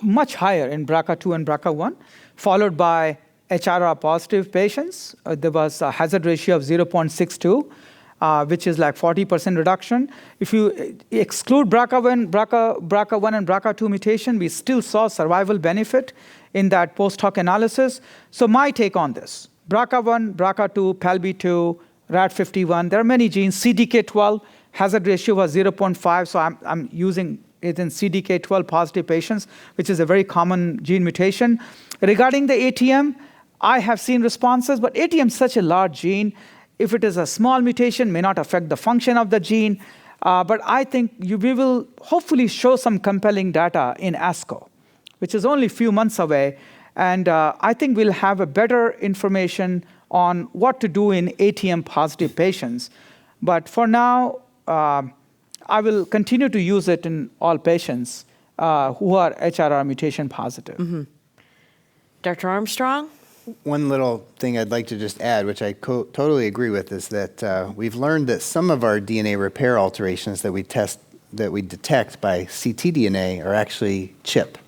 much higher in BRCA2 and BRCA1, followed by HRR positive patients. There was a hazard ratio of 0.62. Which is like 40% reduction. If you exclude BRCA1 and BRCA2 mutation, we still saw survival benefit in that post-hoc analysis. So my take on this, BRCA1, BRCA2, PALB2, RAD51, there are many genes. CDK12 hazard ratio was 0.5, so I'm using it in CDK12 positive patients, which is a very common gene mutation. Regarding the ATM, I have seen responses, but ATM is such a large gene. If it is a small mutation, may not affect the function of the gene. But I think we will hopefully show some compelling data in ASCO, which is only a few months away. And I think we'll have a better information on what to do in ATM-positive patients. But for now, I will continue to use it in all patients who are HRR mutation positive. Mm-hmm. Dr. Armstrong? One little thing I'd like to just add, which I totally agree with, is that we've learned that some of our DNA repair alterations that we detect by ctDNA are actually CHIP,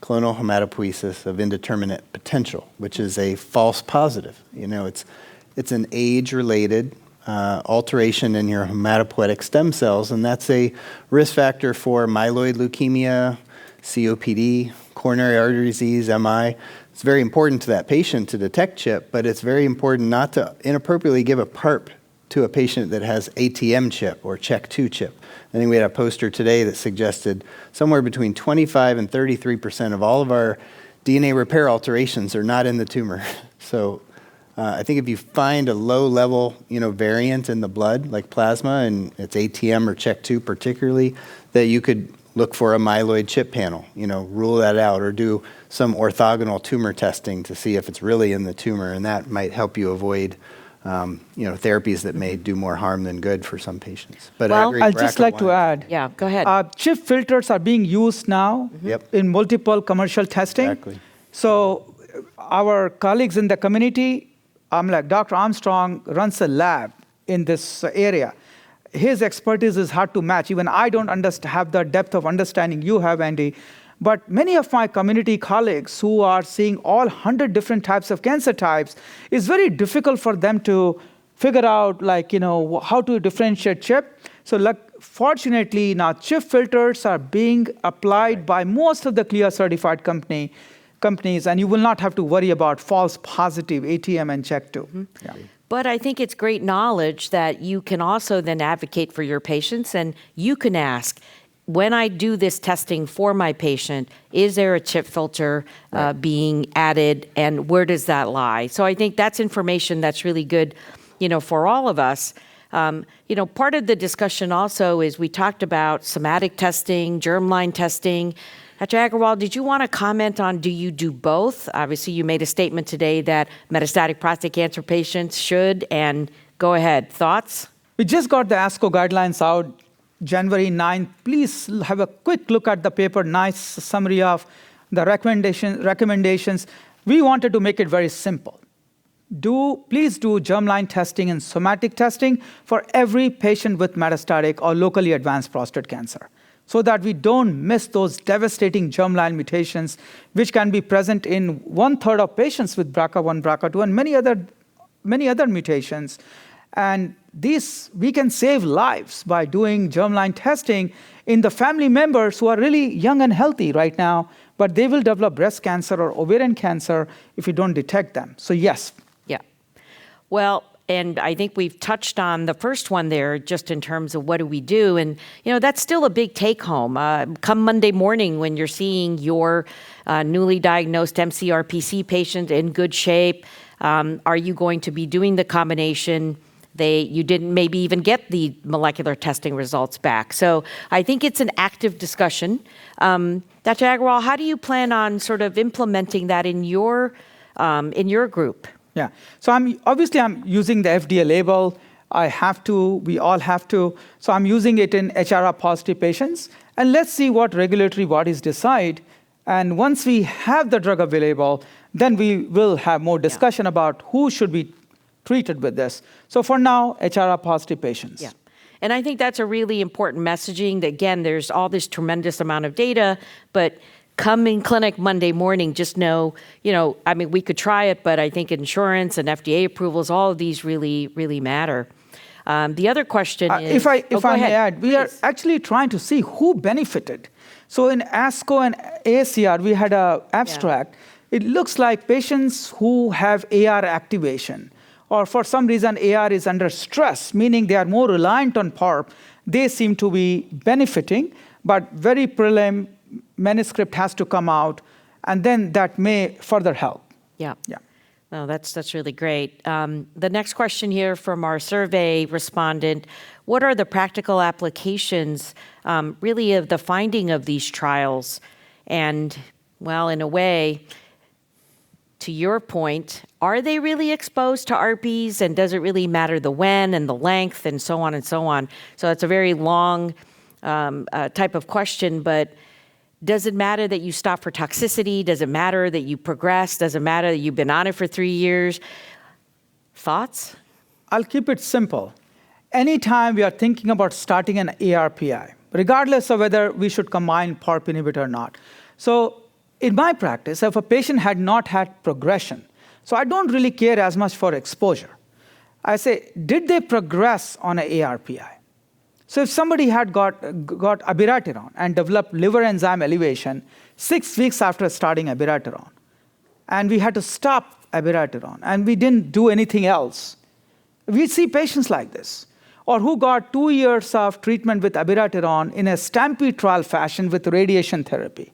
clonal hematopoiesis of indeterminate potential, which is a false positive. It's an age-related alteration in your hematopoietic stem cells, and that's a risk factor for myeloid leukemia, COPD, coronary artery disease, MI. It's very important to that patient to detect CHIP, but it's very important not to inappropriately give a PARP to a patient that has ATM CHIP or CHEK2 CHIP. I think we had a poster today that suggested somewhere between 25 and 33% of all of our DNA repair alterations are not in the tumor. So I think if you find a low-level variant in the blood, like plasma, and it's ATM or CHEK2 particularly, that you could look for a myeloid chip panel, rule that out, or do some orthogonal tumor testing to see if it's really in the tumor, and that might help you avoid, therapies that may do more harm than good for some patients. But I'd just like to add. Yeah, go ahead. CHIP filters are being used now in multiple commercial testing. Exactly. So our colleagues in the community, Dr. Armstrong runs a lab in this area. His expertise is hard to match. Even I don't have the depth of understanding you have, Andy. But many of my community colleagues who are seeing all 100 different types of cancer types, it's very difficult for them to figure out how to differentiate CHIP. So fortunately, now CHIP filters are being applied by most of the CLIA certified companies, and you will not have to worry about false positive ATM and CHEK2. Mm-hmm. Yeah. But I think it's great knowledge that you can also then advocate for your patients, and you can ask, when I do this testing for my patient, is there a CHIP filter being added, and where does that lie? So I think that's information that's really good, for all of us. Part of the discussion also is we talked about somatic testing, germline testing. Dr. Agarwal, did you want to comment on, do you do both? Obviously, you made a statement today that metastatic prostate cancer patients should, and go ahead. Thoughts? We just got the ASCO guidelines out January 9th. Please have a quick look at the paper, nice summary of the recommendations. We wanted to make it very simple. Please do germline testing and somatic testing for every patient with metastatic or locally advanced prostate cancer, so that we don't miss those devastating germline mutations, which can be present in 1/3 of patients with BRCA1, BRCA2, and many other mutations. And we can save lives by doing germline testing in the family members who are really young and healthy right now, but they will develop breast cancer or ovarian cancer if you don't detect them. So yes. Yeah. Well, And I think we've touched on the first one there just in terms of what do we do. And, that's still a big take home. Come Monday morning when you're seeing your newly diagnosed MCRPC patient in good shape, are you going to be doing the combination? You didn't maybe even get the molecular testing results back. So I think it's an active discussion. Dr. Agarwal, how do you plan on sort of implementing that in your group? Yeah. So I'm using the FDA label. We all have to. So I'm using it in HRR positive patients. And let's see what regulatory bodies decide. And once we have the drug available, then we will have more discussion about who should be treated with this. So for now, HRR positive patients. Yeah. And I think that's a really important messaging that, again, there's all this tremendous amount of data, but come in clinic Monday morning, just know, we could try it, but I think insurance and FDA approvals, all of these really, really matter. The other question is... If I may add, we are Please. actually trying to see who benefited. So in ASCO and ASCR, we had an abstract. It looks like patients who have AR activation, or for some reason AR is under stress, meaning they are more reliant on PARP, they seem to be benefiting, but very prelim manuscript has to come out, and then that may further help. Yeah. Yeah. No, that's really great. The next question here from our survey respondent, what are the practical applications really of the finding of these trials? And, well, in a way, to your point, are they really exposed to ARPs, and does it really matter the when and the length and so on and so on? So it's a very long type of question, but does it matter that you stop for toxicity? Does it matter that you progress? Does it matter that you've been on it for 3 years? Thoughts? I'll keep it simple. Anytime we are thinking about starting an ARPI, regardless of whether we should combine PARP inhibitor or not. So in my practice, if a patient had not had progression, so I don't really care as much for exposure. I say, did they progress on an ARPI? So if somebody had got abiraterone and developed liver enzyme elevation 6 weeks after starting abiraterone, and we had to stop abiraterone, and we didn't do anything else, we see patients like this, or who got 2 years of treatment with abiraterone in a stampede trial fashion with radiation therapy.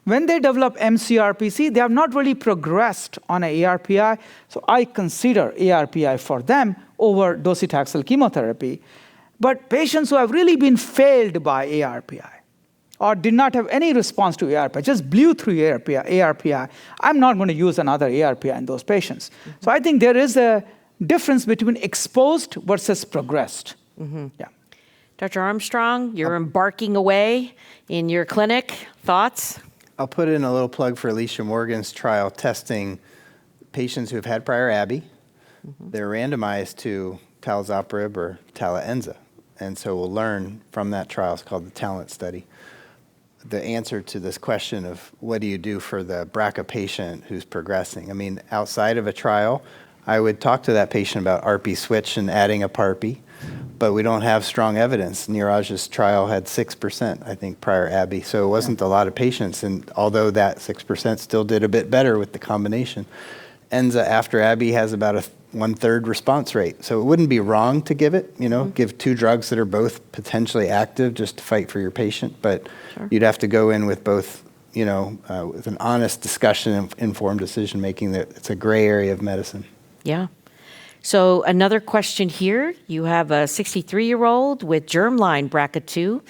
When they develop MCRPC, they have not really progressed on an ARPI, so I consider ARPI for them over docetaxel chemotherapy. But patients who have really been failed by ARPI or did not have any response to ARPI, just blew through ARPI, I'm not going to use another ARPI in those patients. Mm-hmm. So I think there is a difference between exposed versus progressed. Mm-hmm. Yeah. Dr. Armstrong, you're embarking away in your clinic. Thoughts? I'll put in a little plug for Alicia Morgan's trial testing patients who have had prior ABI. Mm-hmm. They're randomized to talazoparib or talaenza. And so we'll learn from that trial, it's called the TALENT study, the answer to this question of what do you do for the BRCA patient who's progressing. I mean, outside of a trial, I would talk to that patient about ARPI switch and adding a PARPI, but we don't have strong evidence. Neeraj's trial had 6%, I think, prior ABI, so it wasn't a lot of patients, and although that 6% still did a bit better with the combination. Enza after ABI has about a 1/3 response rate. So it wouldn't be wrong to give it, give 2 drugs that are both potentially active just to fight for your patient, but you'd have to go in with both, with an honest discussion and informed decision making. That it's a gray area of medicine. Yeah. So another question here. You have a 63-year-old with germline BRCA2,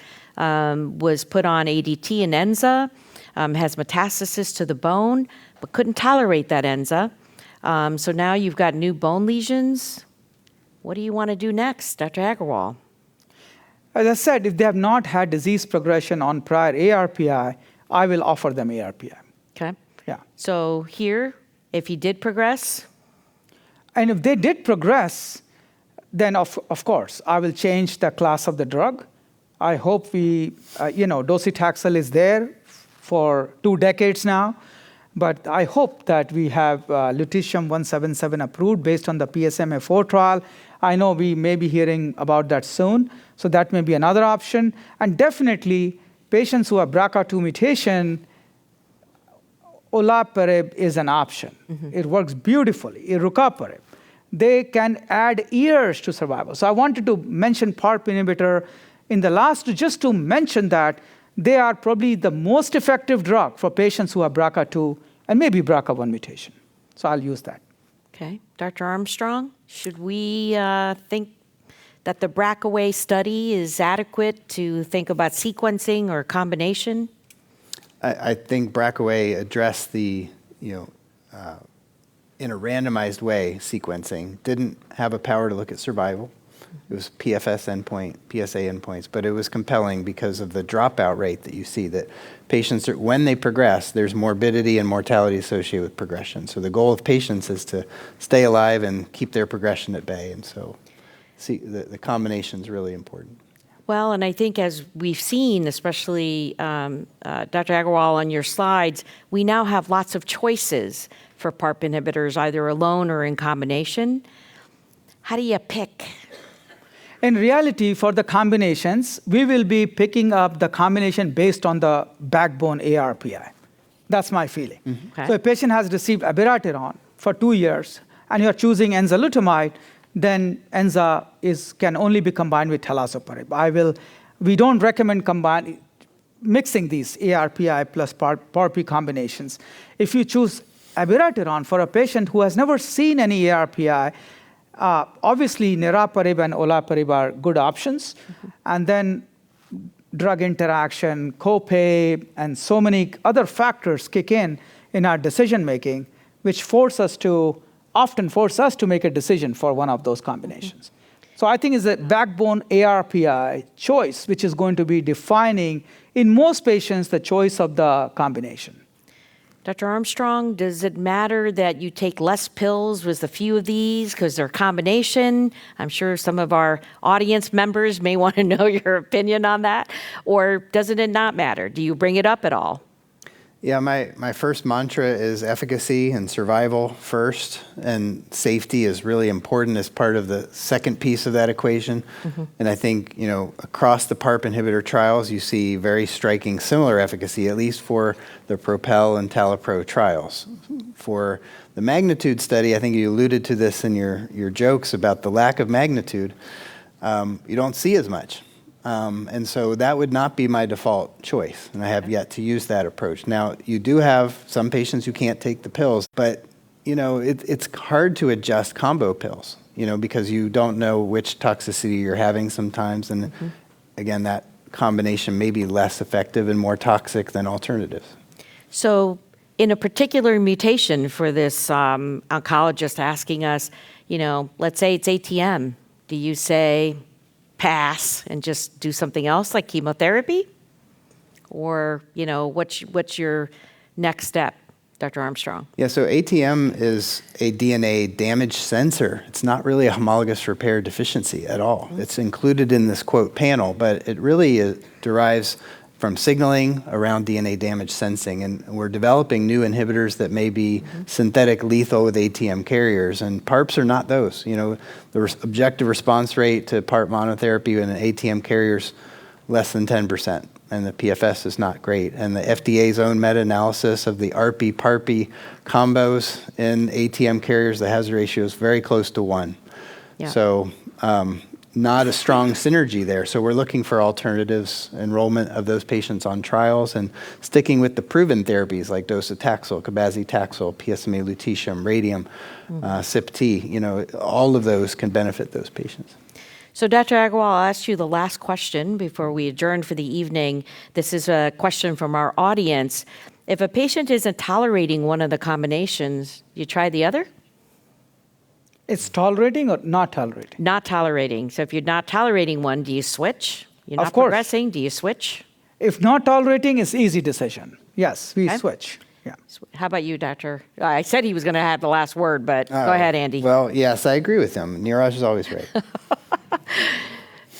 was put on ADT and Enza, has metastasis to the bone, but couldn't tolerate that Enza. So now you've got new bone lesions. What do you want to do next, Dr. Agarwal? As I said, if they have not had disease progression on prior ARPI, I will offer them ARPI. Okay. Yeah. So here, if he did progress? And if they did progress, then of course, I will change the class of the drug. I hope docetaxel is there for 2 decades now. But I hope that we have lutetium-177 approved based on the PSMA4 trial. I know we may be hearing about that soon, so that may be another option. And definitely, patients who have BRCA2 mutation, olaparib is an option. Mm-hmm. It works beautifully. Irucaparib. they can add years to survival. So I wanted to mention PARP inhibitor in the last, just to mention that they are probably the most effective drug for patients who have BRCA2 and maybe BRCA1 mutation. So I'll use that. Okay. Dr. Armstrong, should we think that the BRCA study is adequate to think about sequencing or combination? I think BRCA addressed the, in a randomized way, sequencing. Didn't have a power to look at survival. It was PFS endpoint, PSA endpoints, but it was compelling because of the dropout rate that you see, that patients, when they progress, there's morbidity and mortality associated with progression. So the goal of patients is to stay alive and keep their progression at bay. And so the combination is really important. Well, and I think as we've seen, especially Dr. Agarwal on your slides, we now have lots of choices for PARP inhibitors, either alone or in combination. How do you pick? In reality, for the combinations, we will be picking up the combination based on the backbone ARPI. That's my feeling. Mm-hmm. Okay. So if a patient has received abiraterone for 2 years and you're choosing enzalutamide, then enza can only be combined with talazoparib. We don't recommend mixing these ARPI plus PARP combinations. If you choose abiraterone for a patient who has never seen any ARPI, obviously, niraparib and olaparib are good options. Mm-hmm. And then drug interaction, copay, and so many other factors kick in our decision-making, which often force us to make a decision for one of those combinations. Mm-hmm. So I think it's a backbone ARPI choice, which is going to be defining, in most patients, the choice of the combination. Dr. Armstrong, does it matter that you take less pills with a few of these because they're a combination? I'm sure some of our audience members may want to know your opinion on that. Or doesn't it not matter? Do you bring it up at all? Yeah, my first mantra is efficacy and survival first, and safety is really important as part of the second piece of that equation. Mm-hmm. And I think, across the PARP inhibitor trials, you see very striking similar efficacy, at least for the PROPEL and TALAPRO trials. For the magnitude study, I think you alluded to this in your jokes about the lack of magnitude. You don't see as much. And so that would not be my default choice, and I have yet to use that approach. Now, you do have some patients who can't take the pills, but it's hard to adjust combo pills, because you don't know which toxicity you're having sometimes, and again, that combination may be less effective and more toxic than alternatives. So in a particular mutation for this oncologist asking us, let's say it's ATM, do you say pass and just do something else like chemotherapy? Or, what's your next step, Dr. Armstrong? Yeah, so ATM is a DNA damage sensor. It's not really a homologous repair deficiency at all. Mm-hmm. It's included in this quote panel, but it really derives from signaling around DNA damage sensing. And we're developing new inhibitors that may be synthetic lethal with ATM carriers, and PARPs are not those. The objective response rate to PARP monotherapy in an ATM carrier is less than 10%, and the PFS is not great. And the FDA's own meta-analysis of the ARPI-PARPI combos in ATM carriers, the hazard ratio is very close to 1. Yeah. So not a strong synergy there. So we're looking for alternatives, enrollment of those patients on trials, and sticking with the proven therapies like docetaxel, cabazitaxel, PSMA lutetium, radium, CYP-T. All of those can benefit those patients. So Dr. Agarwal, I'll ask you the last question before we adjourn for the evening. This is a question from our audience. If a patient isn't tolerating one of the combinations, you try the other? It's tolerating or not tolerating? Not tolerating. So if you're not tolerating one, do you switch? You're not Of course. progressing, do you switch? If not tolerating, it's easy decision. Yes, we Okay. switch. Yeah. How about you, Doctor? I said he was going to have the last word, but go ahead, Andy. Well, yes, I agree with him. Neeraj is always right.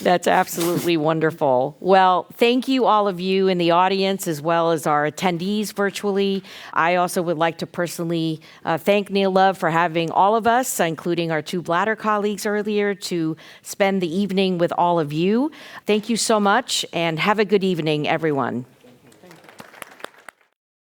That's absolutely wonderful. Well, thank you all of you in the audience as well as our attendees virtually. I also would like to personally thank Neil Love for having all of us, including our 2 bladder colleagues earlier, to spend the evening with all of you. Thank you so much, and have a good evening, everyone.